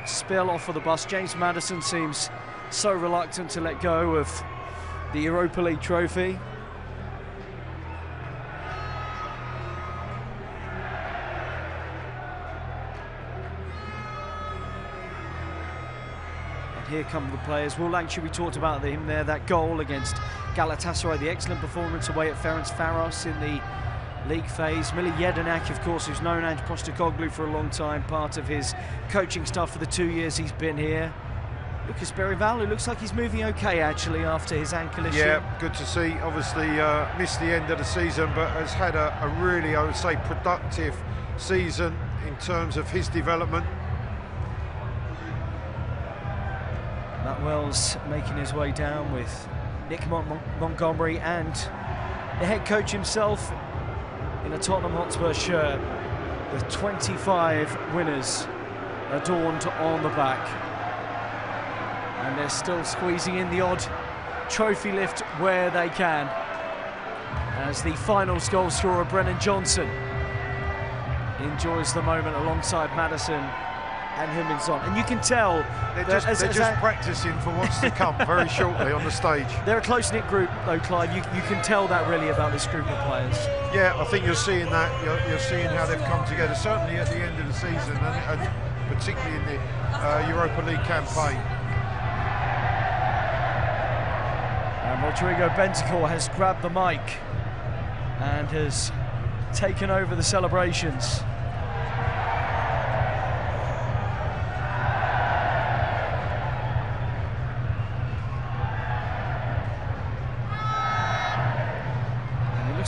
spill off of the bus. James Maddison seems so reluctant to let go of the Europa League trophy. And here come the players. Will Lancashire, we talked about him there, that goal against Galatasaray, the excellent performance away at Ferencvaros in the league phase. Mili Jedinak, of course, who's known Ange Postecoglou for a long time, part of his coaching staff for the 2 years he's been here. Lucas Berrival, who looks like he's moving okay, actually, after his ankle issue. Yeah, good to see. Obviously missed the end of the season, but has had a really, I would say, productive season in terms of his development. Matt Wells making his way down with Nick Montgomery and the head coach himself in a Tottenham Hotspur shirt with 25 winners adorned on the back. And they're still squeezing in the odd trophy lift where they can, as the finals goal scorer Brennan Johnson enjoys the moment alongside Maddison and Heung-min. And you can tell they're just practicing for what's to come very shortly on the stage. They're a close-knit group though, Clive. You can tell that really about this group of players. Yeah, I think you're seeing that. You're seeing how they've come together, certainly at the end of the season, and particularly in the Europa League campaign. And Rodrigo Bentancur has grabbed the mic and has taken over the celebrations.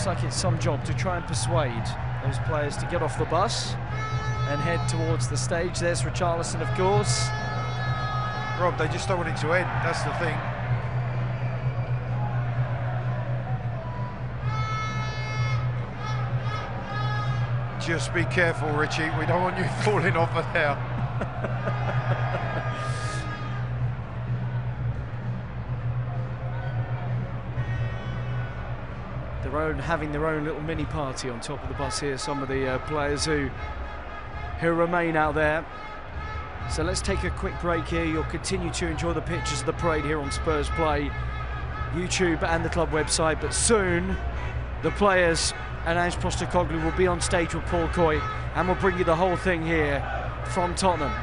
Like it's some job to try and persuade those players to get off the bus and head towards the stage. There's Richarlison, of course. Rob, they just don't want it to end, that's the thing. Just be careful, Richie, we don't want you falling off of there. having their own little mini party on top of the bus here. Some of the players who remain out there. So let's take a quick break here. You'll continue to enjoy the pictures of the parade here on Spurs Play, YouTube and the club website. But soon, the players and Ange Postecoglou will be on stage with Paul Coy, and we'll bring you the whole thing here from Tottenham.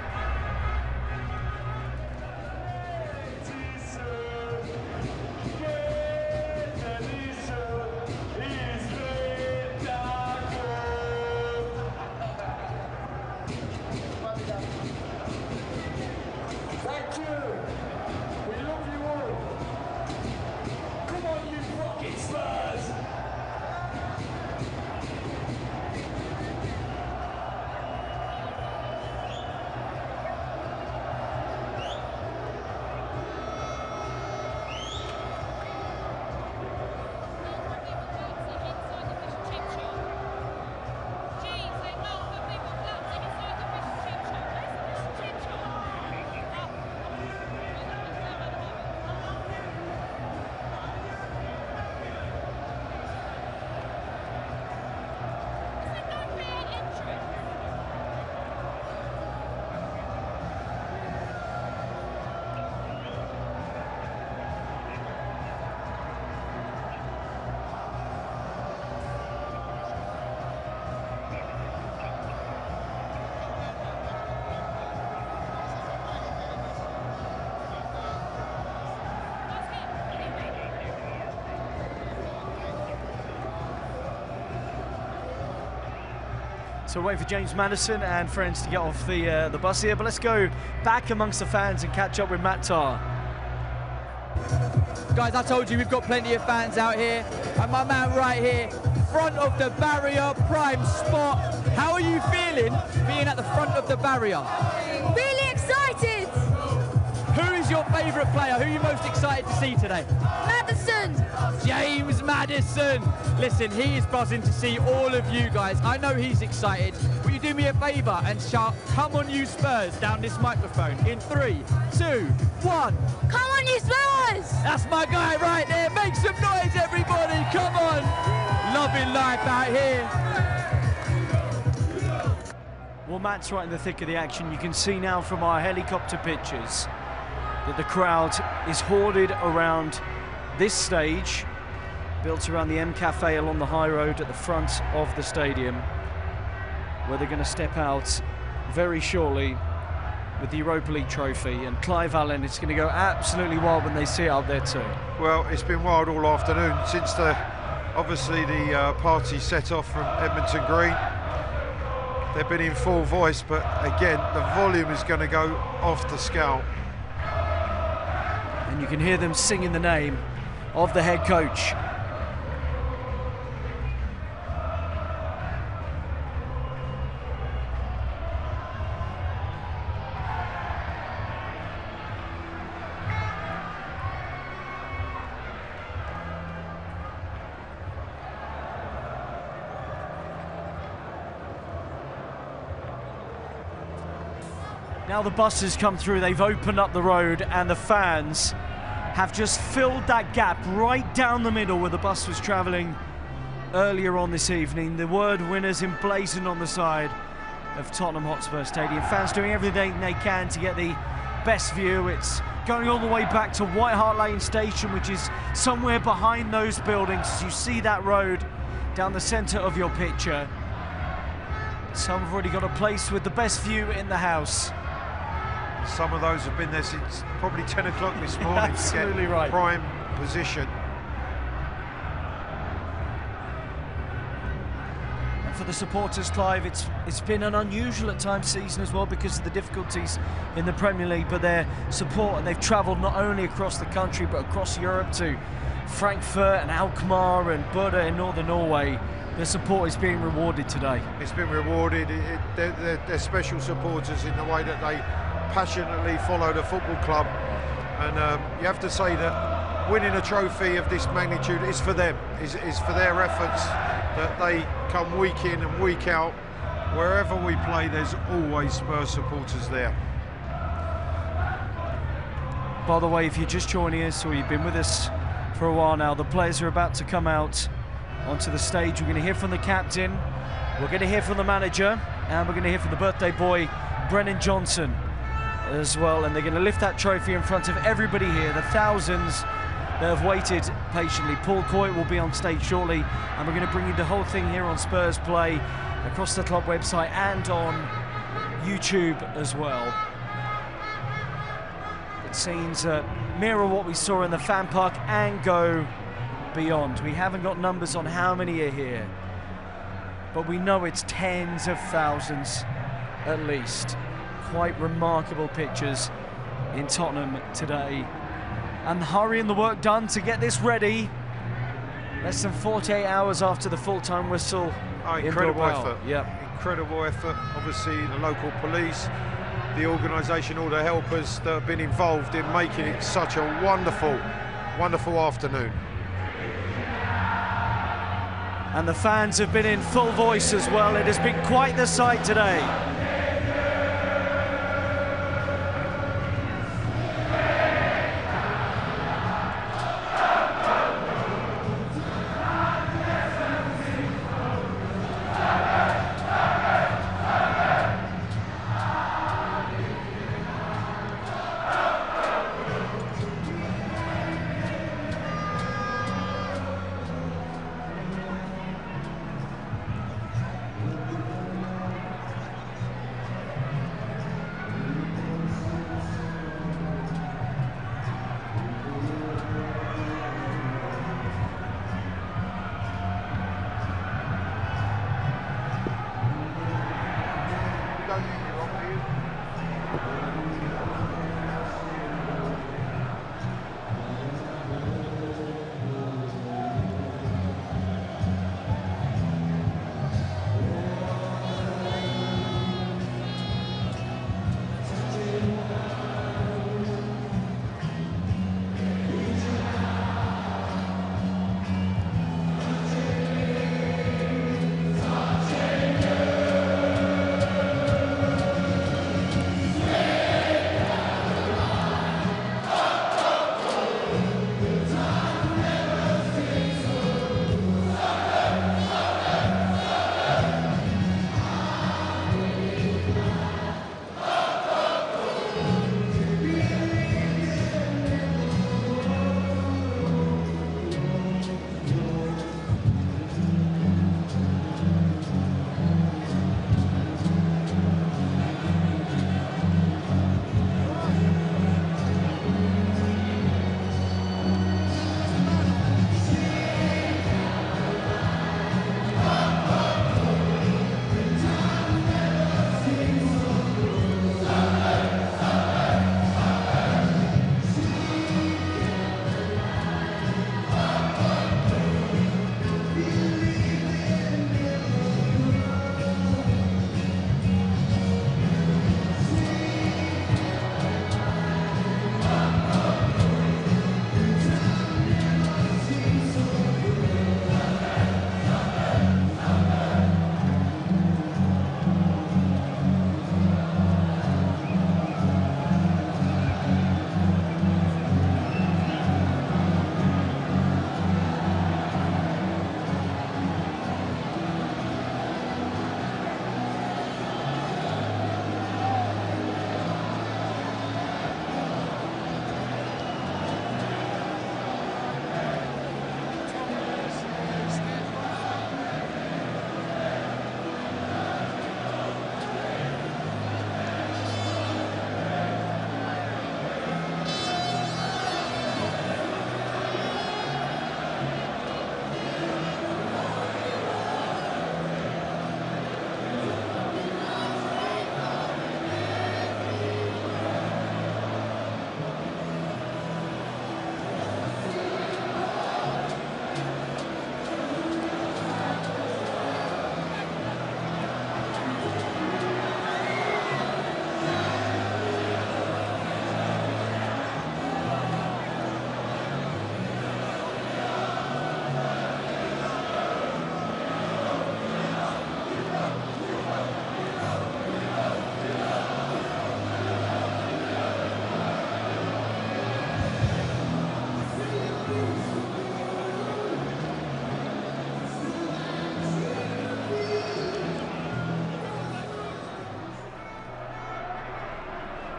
So wait for James Maddison and friends to get off the bus here, but let's go back amongst the fans and catch up with Matt Tarr. Guys, I told you we've got plenty of fans out here, and my man right here, front of the barrier, prime spot. How are you feeling being at the front of the barrier? Really excited! Who is your favourite player? Who are you most excited to see today? Maddison! James Maddison! Listen, he is buzzing to see all of you guys. I know he's excited. Will you do me a favour and shout, "Come on you Spurs," down this microphone in 3, 2, 1. Come on you Spurs! That's my guy right there. Make some noise, everybody. Come on. Loving life out here. Well, Matt's right in the thick of the action. You can see now from our helicopter pictures that the crowd is hoarded around this stage, built around the M Cafe along the high road at the front of the stadium, where they're going to step out very shortly with the Europa League trophy. And Clive Allen is going to go absolutely wild when they see it up there too. Well, it's been wild all afternoon since obviously the party set off from Edmonton Green. They've been in full voice, but again, the volume is going to go off the scale. And you can hear them singing the name of the head coach. Now the buses come through, they've opened up the road, and the fans have just filled that gap right down the middle where the bus was travelling earlier on this evening. The word winners emblazoned on the side of Tottenham Hotspur Stadium. Fans doing everything they can to get the best view. It's going all the way back to White Hart Lane Station, which is somewhere behind those buildings. You see that road down the centre of your picture. Some have already got a place with the best view in the house. Some of those have been there since probably 10 o'clock this morning. Absolutely to get right. Prime position. And for the supporters, Clive, it's been an unusual at times season as well because of the difficulties in the Premier League, but their support, and they've travelled not only across the country but across Europe to Frankfurt and Alkmaar and Buda in northern Norway. Their support is being rewarded today. It's been rewarded. They're special supporters in the way that they passionately follow the football club, and you have to say that winning a trophy of this magnitude is for them, is for their efforts, that they come week in and week out. Wherever we play, there's always Spurs supporters there. By the way, if you're just joining us or you've been with us for a while now, the players are about to come out onto the stage. We're going to hear from the captain, we're going to hear from the manager, and we're going to hear from the birthday boy, Brennan Johnson, as well. And they're going to lift that trophy in front of everybody here, the thousands that have waited patiently. Paul Coy will be on stage shortly, and we're going to bring you the whole thing here on Spurs Play, across the club website and on YouTube as well. The scenes mirror what we saw in the fan park and go beyond. We haven't got numbers on how many are here, but we know it's tens of thousands at least. Quite remarkable pictures in Tottenham today, and hurrying the work done to get this ready. Less than 48 hours after the full-time whistle. Incredible effort. Yeah, incredible effort. Obviously, the local police, the organisation, all the helpers that have been involved in making it such a wonderful, wonderful afternoon. And the fans have been in full voice as well. It has been quite the sight today.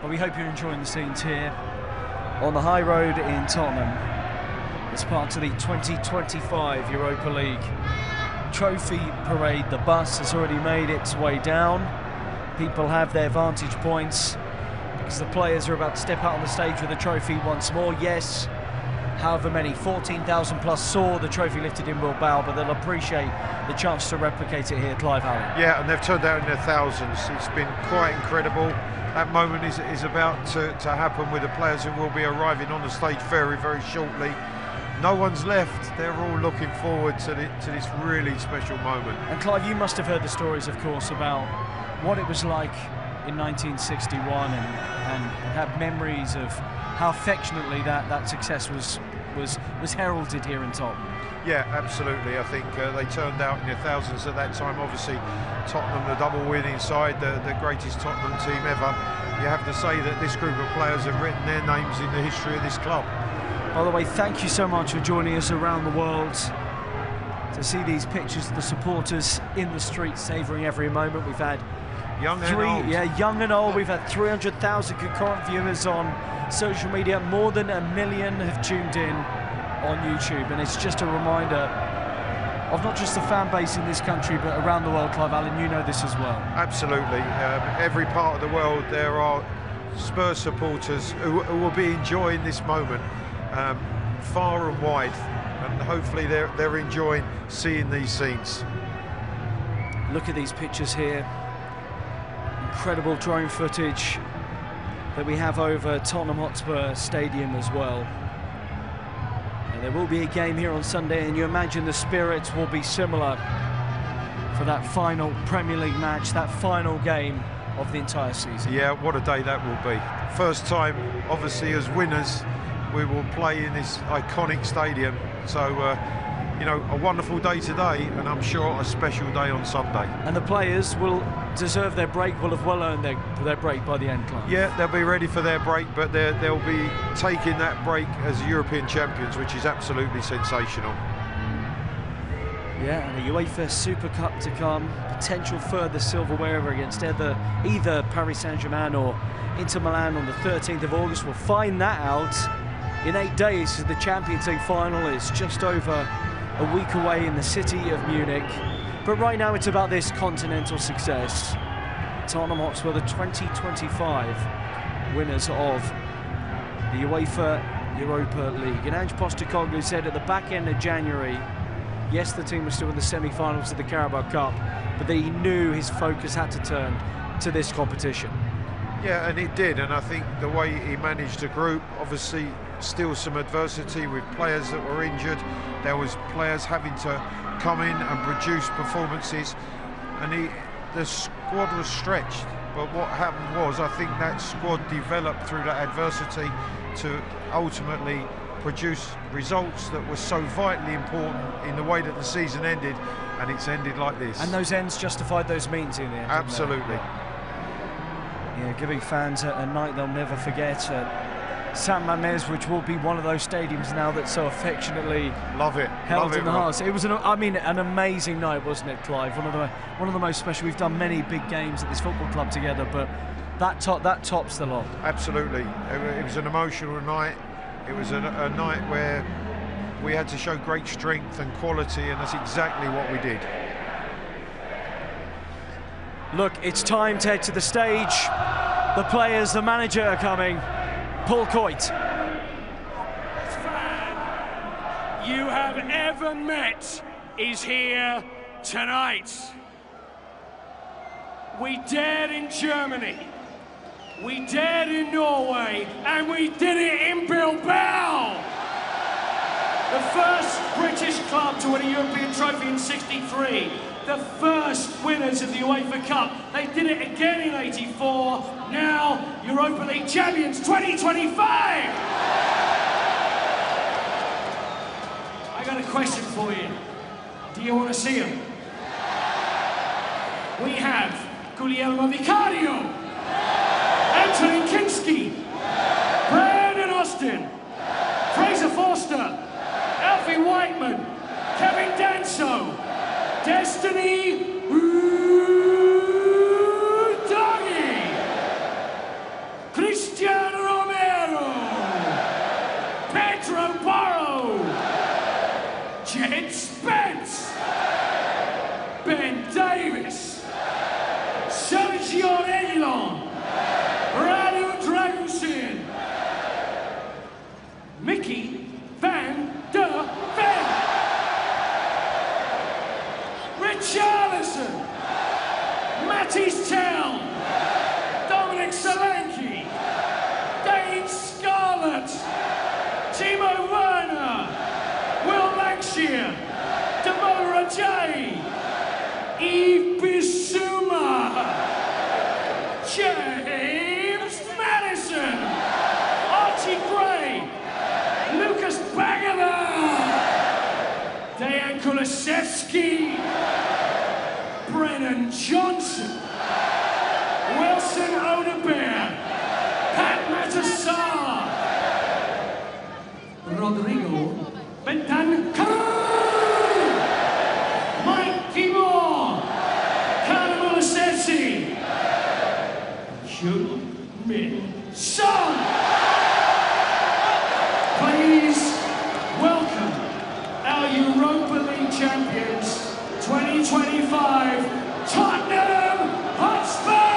But we hope you're enjoying the scenes here on the high road in Tottenham. It's part of the 2025 Europa League trophy parade. The bus has already made its way down. People have their vantage points because the players are about to step out on the stage with the trophy once more. Yes, however many, 14,000 plus saw the trophy lifted in Bilbao, but they'll appreciate the chance to replicate it here, Clive Allen. Yeah, and they've turned out in their thousands. It's been quite incredible. That moment is about to happen with the players who will be arriving on the stage very, very shortly. No one's left. They're all looking forward to this really special moment. And Clive, you must have heard the stories, of course, about what it was like in 1961 and have memories of how affectionately that success was heralded here in Tottenham. Yeah, absolutely. I think they turned out in their thousands at that time. Obviously, Tottenham, the double winning side, the greatest Tottenham team ever. You have to say that this group of players have written their names in the history of this club. By the way, thank you so much for joining us around the world to see these pictures of the supporters in the streets, savouring every moment. We've had young and old. Yeah, young and old. We've had 300,000 concurrent viewers on social media. More than 1 million have tuned in on YouTube, and it's just a reminder of not just the fan base in this country but around the world. Clive Allen, you know this as well. Absolutely. Every part of the world there are Spurs supporters who will be enjoying this moment far and wide, and hopefully they're enjoying seeing these scenes. Look at these pictures here. Incredible drone footage that we have over Tottenham Hotspur Stadium as well. And there will be a game here on Sunday, and you imagine the spirits will be similar for that final Premier League match, that final game of the entire season. Yeah, what a day that will be. First time, obviously, as winners, we will play in this iconic stadium. So, you know, a wonderful day today, and I'm sure a special day on Sunday. And the players will deserve their break, will have well earned their break by the end, Clive. Yeah, they'll be ready for their break, but they'll be taking that break as European champions, which is absolutely sensational. Yeah, and the UEFA Super Cup to come, potential further silverware against either Paris Saint-Germain or Inter Milan on the 13th of August. We'll find that out in 8 days. The Champions League final is just over a week away in the city of Munich. But right now it's about this continental success. Tottenham Hotspur, the 2025 winners of the UEFA Europa League. And Ange Postecoglou said at the back end of January, yes, the team was still in the semi-finals of the Carabao Cup, but that he knew his focus had to turn to this competition. Yeah, and it did, and I think the way he managed the group, obviously still some adversity with players that were injured. There was players having to come in and produce performances, and the squad was stretched. But what happened was, I think that squad developed through that adversity to ultimately produce results that were so vitally important in the way that the season ended, and it's ended like this. And those ends justified those means in the end. Absolutely. Yeah, giving fans a night they'll never forget. San Mamés, which will be one of those stadiums now that's so affectionately held in the hearts. It was an amazing night, wasn't it, Clive? One of the most special. We've done many big games at this football club together, but that tops the lot. Absolutely, it was an emotional night. It was a night where we had to show great strength and quality, and that's exactly what we did. Look, it's time to head to the stage. The players, the manager are coming. Paul Coit. You have ever met is here tonight. We dared in Germany, we dared in Norway, and we did it in Bilbao. The first British club to win a European trophy in '63. The first winners of the UEFA Cup. They did it again in '84. Now Europa League champions 2025. I got a question for you. Do you want to see them? We have Guglielmo Vicario, Anthony Kinski, Brandon Austin, Fraser Forster, Alfie Whiteman, Kevin Danso, Destiny Udogie, Chris Jed Spence, Ben Davis, Sergio Reguilon, Radu Dragusin, Mickey van der Ven, Richarlison, Matisse Tell, Dominic Solanke, Dane Scarlett, Timo Werner, Will Lancashire, Deborah J, Yves Bissouma, James Maddison, Archie Gray, Lucas Bagala, Dejan Kulusevski, Brennan Johnson, Wilson Odebear, Pat Matassar, Rodrigo Bentancur, Mike Timor, Callum Ulisesi, Heung-min Son. Please welcome our Europa League champions 2025, Tottenham Hotspur!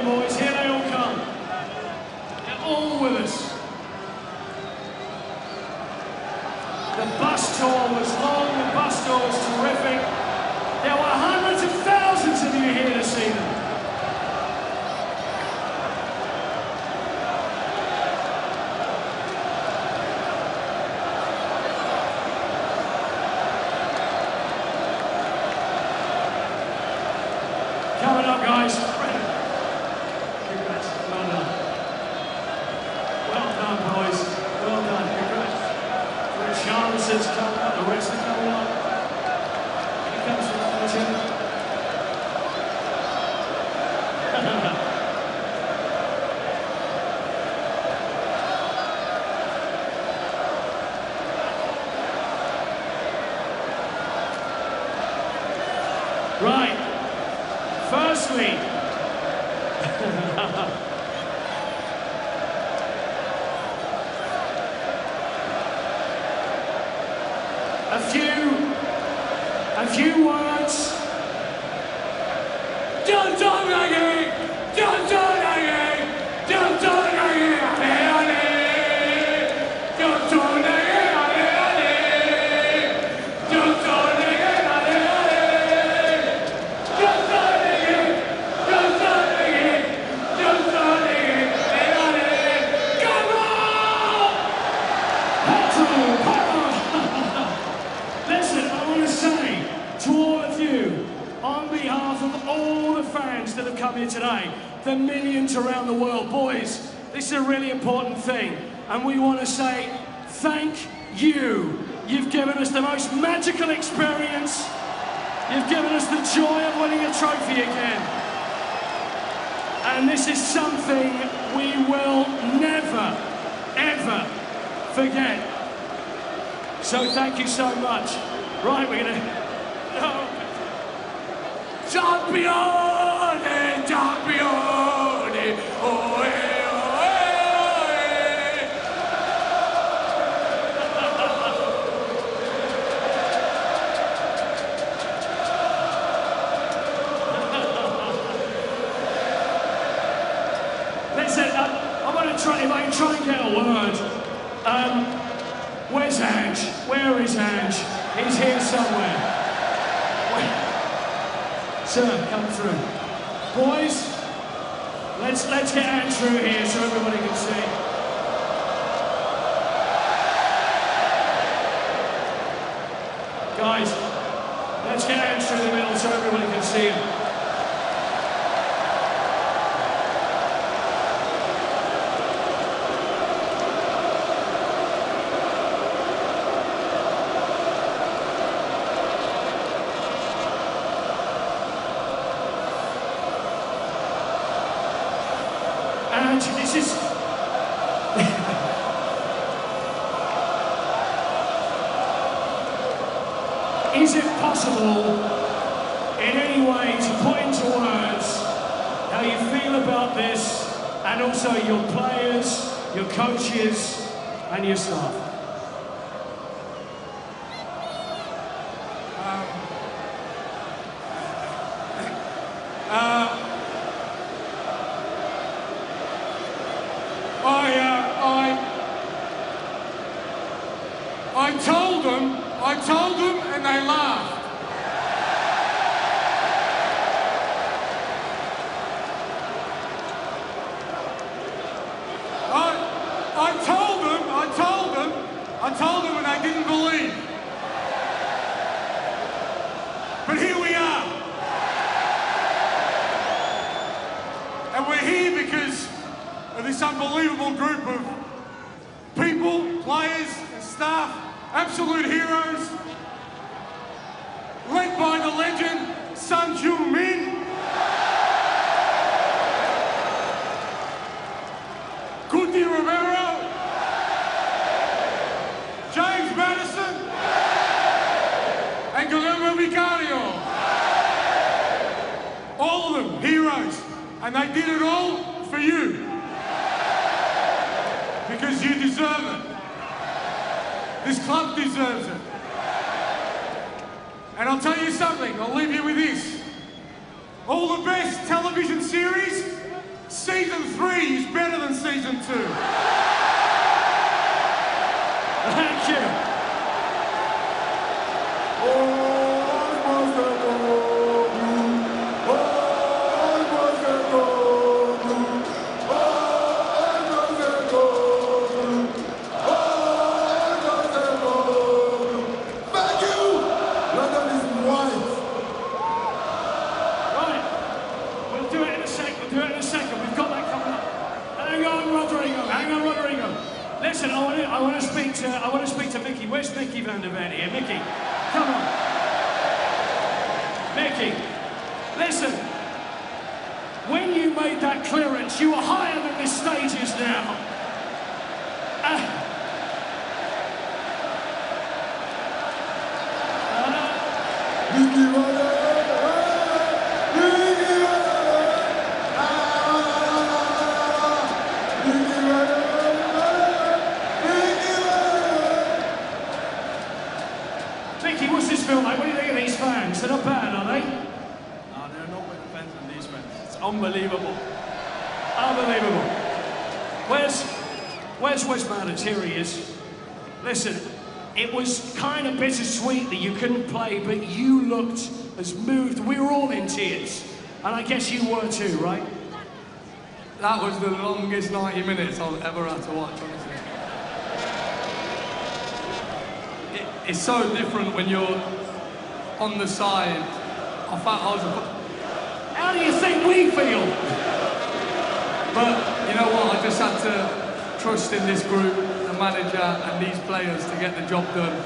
Boys, here they all come. They're all with us. The bus tour was long, the bus tour was terrific. There were hundreds of thousands of you here to see them. Coming up, guys. Congrats. Well done. Well done, boys. Well done. Congrats. Richarlison's coming up. The rest are coming up. Here comes the legend. Right. Firstly, a few words. Don't Listen, I want to say to all of you, on behalf of all the fans that have come here today, the millions around the world, boys, this is a really important thing, and we want to say thank you. You've given us the most magical experience. You've given us the joy of winning a trophy again. And this is something we will never, ever forget. So thank you so much. Right, we're gonna... Champione, champione, oe, oe, oe. Where's Ange? Where is Ange? He's here somewhere. Sir, come through. Boys, let's get Ange through here so everybody can see. Guys, let's get Ange through the middle so everybody can see him. And this is... Is it possible in any way to put into words how you feel about this, and also your players, your coaches and your staff? I told them and they laughed. I told them and they didn't believe. But here we are. And we're here because of this unbelievable group of people, players and staff, absolute heroes, led by the legend, Heung-min. James Maddison and Vicario. All of them heroes, and they did it all for you because you deserve it. This club deserves it. And I'll tell you something, I'll leave you with this. All the best television series, season 3 is better than season 2. Thank you. Listen, I want to speak to Mickey. Where's Mickey van der Ven here? Mickey, come on. Mickey, listen. When you made that clearance, you were higher than this stage is now. They're not bad, are they? No, they're not better fans than these fans. It's unbelievable. Unbelievable. Where's Wes Maddison? Here he is. Listen, it was kind of bittersweet that you couldn't play, but you looked as moved. We were all in tears. And I guess you were too, right? That was the longest 90 minutes I've ever had to watch, honestly. It's so different when you're on the side. How do you think we feel? But you know what? I just had to trust in this group, the manager and these players to get the job done.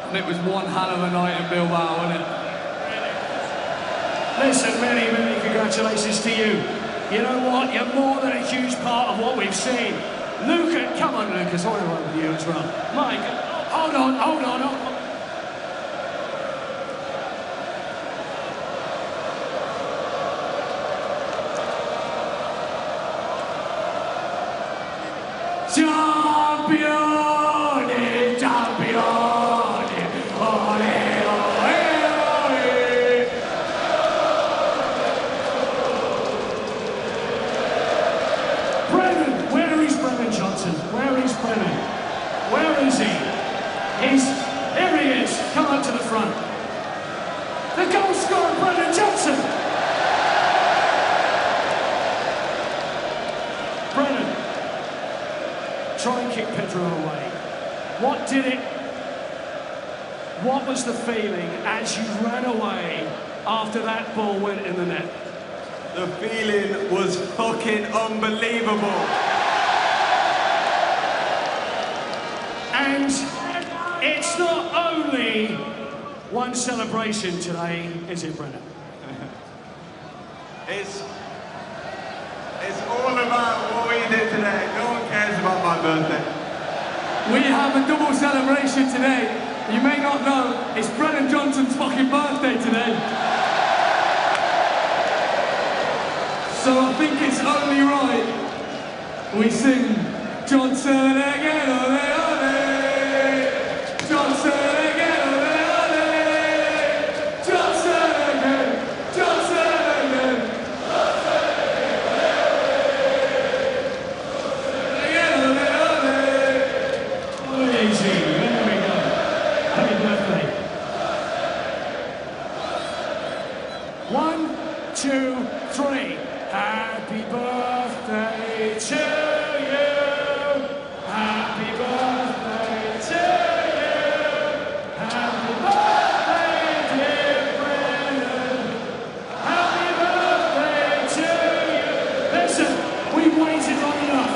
And it was one hell of a night in Bilbao, wasn't it? Listen, many, many congratulations to you. You know what? You're more than a huge part of what we've seen. Luca, come on, Lucas. I want to run with you as well. Mike, hold on. Brennan, where is Brennan Johnson? Where is Brennan? Where is he? Here he is, come up to the front. The goal scorer, Brennan Johnson. Brennan, try and kick Pedro away. What was the feeling as you ran away after that ball went in the net? The feeling was fucking unbelievable. And it's not only one celebration today, is it, Brennan? It's all about what we did today. No one cares about my birthday. We have a double celebration today. You may not know, it's Brennan Johnson's fucking birthday today. So I think it's only right we sing Johnson again, ole, ole. Johnson again, ole, ole. Johnson again, Johnson again. Again, ole, ole. Oh, easy, there we go. Happy birthday. 1, 2, 3. Happy birthday to you. Happy birthday to you. Happy birthday, dear Brennan. Happy birthday to you. Listen, we waited long enough.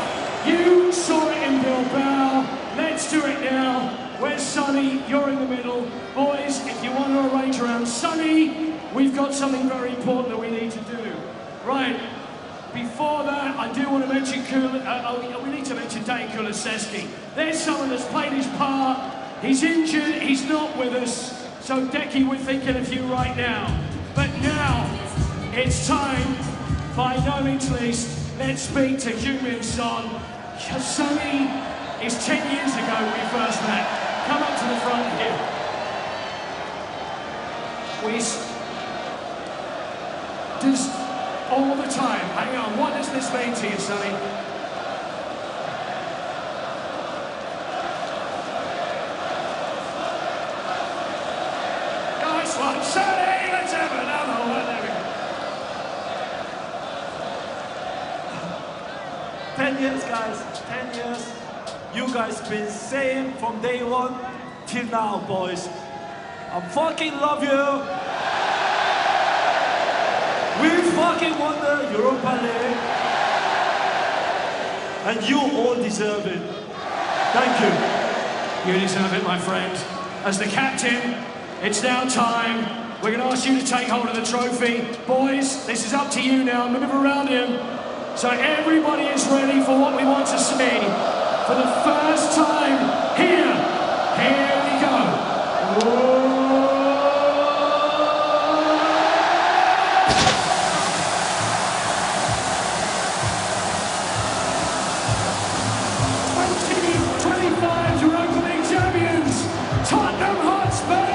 You saw it in Bilbao. Let's do it now. Where's Sonny? You're in the middle. Boys, if you want to arrange around Sonny, we've got something very important that we need to do. Right, before that, I do want to mention we need to mention Dane Kulusevski. There's someone that's played his part. He's injured, he's not with us. So, Decky, we're thinking of you right now. But now, it's time, by no means least, let's speak to Heung-min's son. Sonny is 10 years ago we first met. Come up to the front here. Just all the time. Hang on, what does this mean to you, Sonny? Nice one, Sonny! Let's have another one. There we go. 10 years, guys. 10 years. You guys been same from day one till now, boys. I fucking love you. We fucking won the Europa League. And you all deserve it. Thank you. You deserve it, my friend. As the captain, it's now time. We're going to ask you to take hold of the trophy. Boys, this is up to you now. Move around him. So everybody is ready for what we want to see. For the first time here. Here we go. Whoa. Europa League champions, Tottenham Hotspur!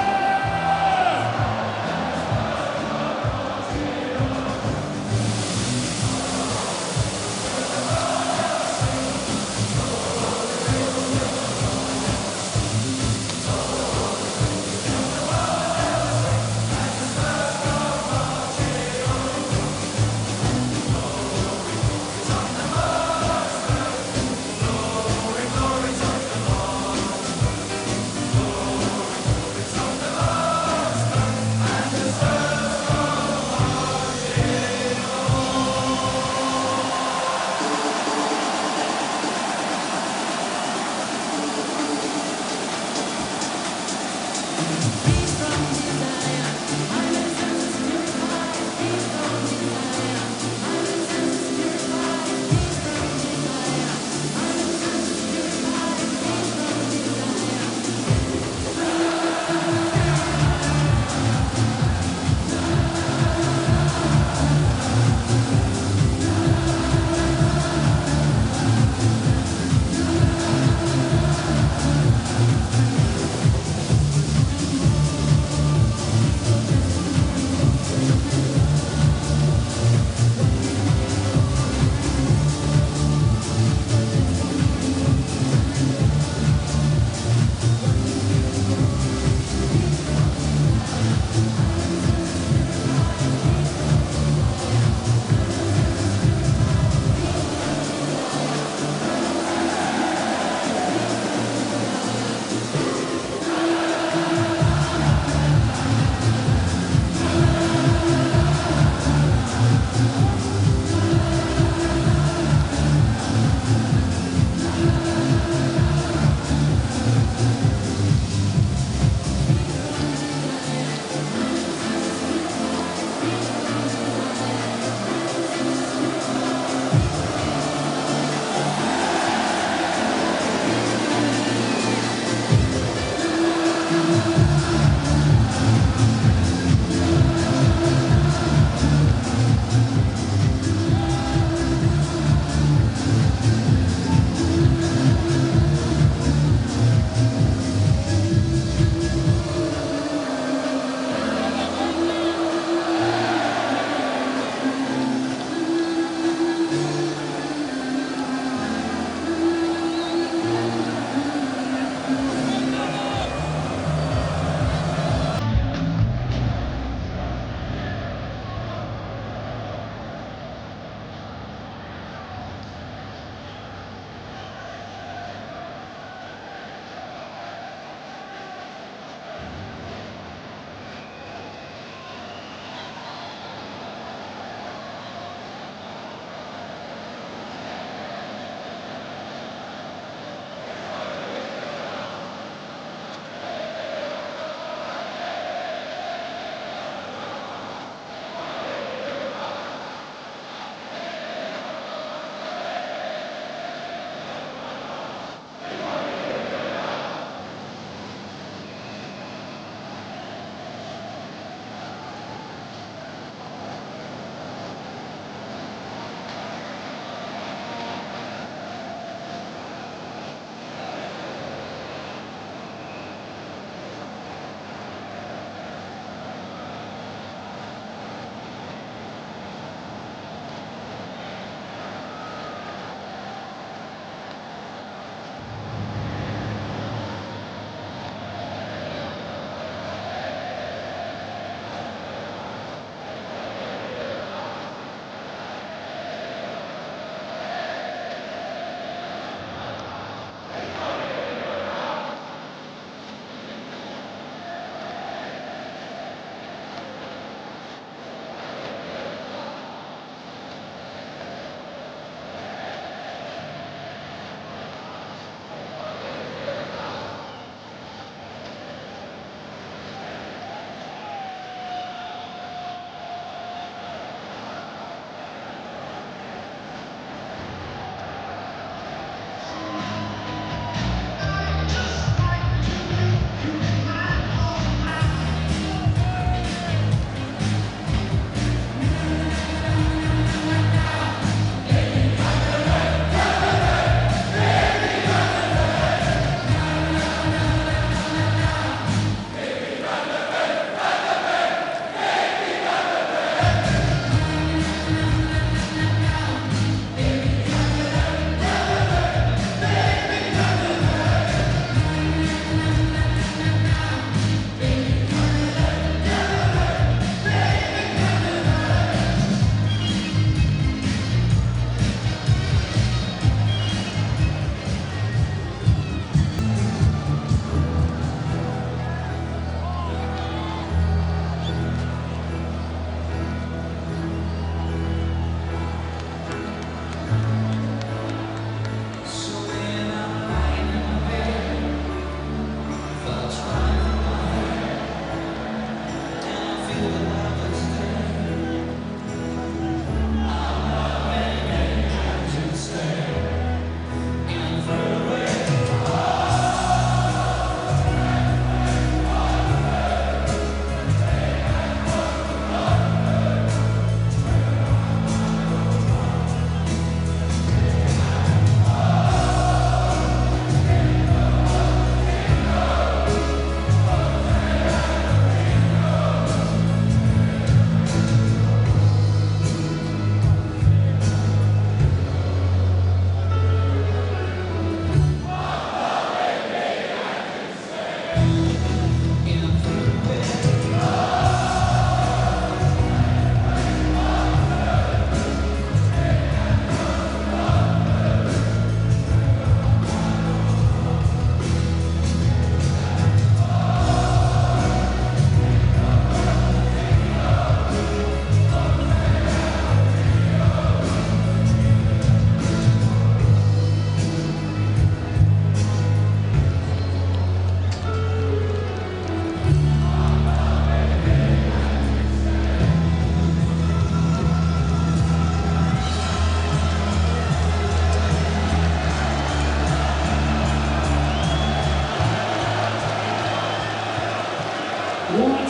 What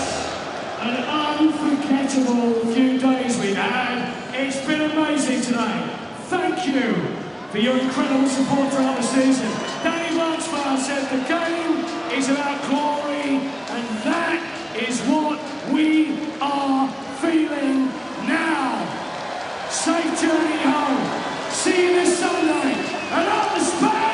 an unforgettable few days we've had. It's been amazing today. Thank you for your incredible support throughout the season. Danny Hotspur said the game is about glory, and that is what we are feeling now. Safe journey home. See you this Sunday, and up the Spurs!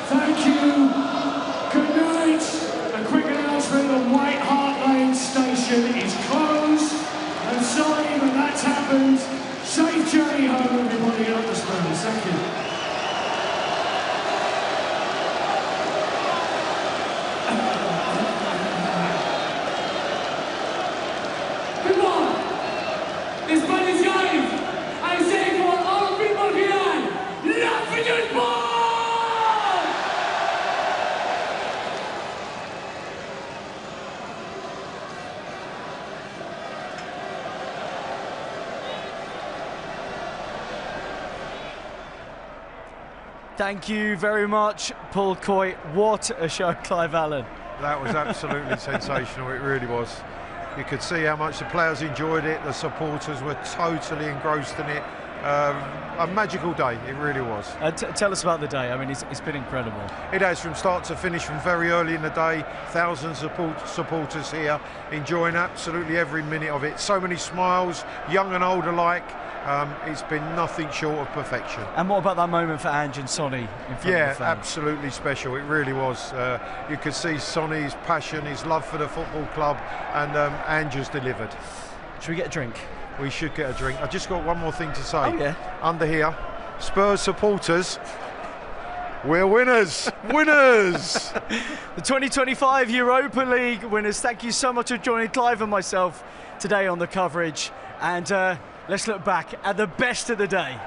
Thank you. Good night. A quick announcement: the White Hart Lane station is closed. I'm sorry, but that's happened. Safe journey home, everybody, up the Spurs. Thank you. Thank you very much, Paul Coy. What a show, Clive Allen. That was absolutely sensational, it really was. You could see how much the players enjoyed it, the supporters were totally engrossed in it. A magical day, it really was. Tell us about the day. I mean, it's been incredible. It has, from start to finish, from very early in the day. Thousands of supporters here enjoying absolutely every minute of it. So many smiles, young and old alike. It's been nothing short of perfection. And what about that moment for Ange and Sonny in front of the fans? Yeah, absolutely special. It really was. You could see Sonny's passion, his love for the football club, and Ange has delivered. Should we get a drink? We should get a drink. I just got one more thing to say. Oh, yeah. Under here, Spurs supporters, we're winners! Winners! The 2025 Europa League winners. Thank you so much for joining Clive and myself today on the coverage. And Let's look back at the best of the day.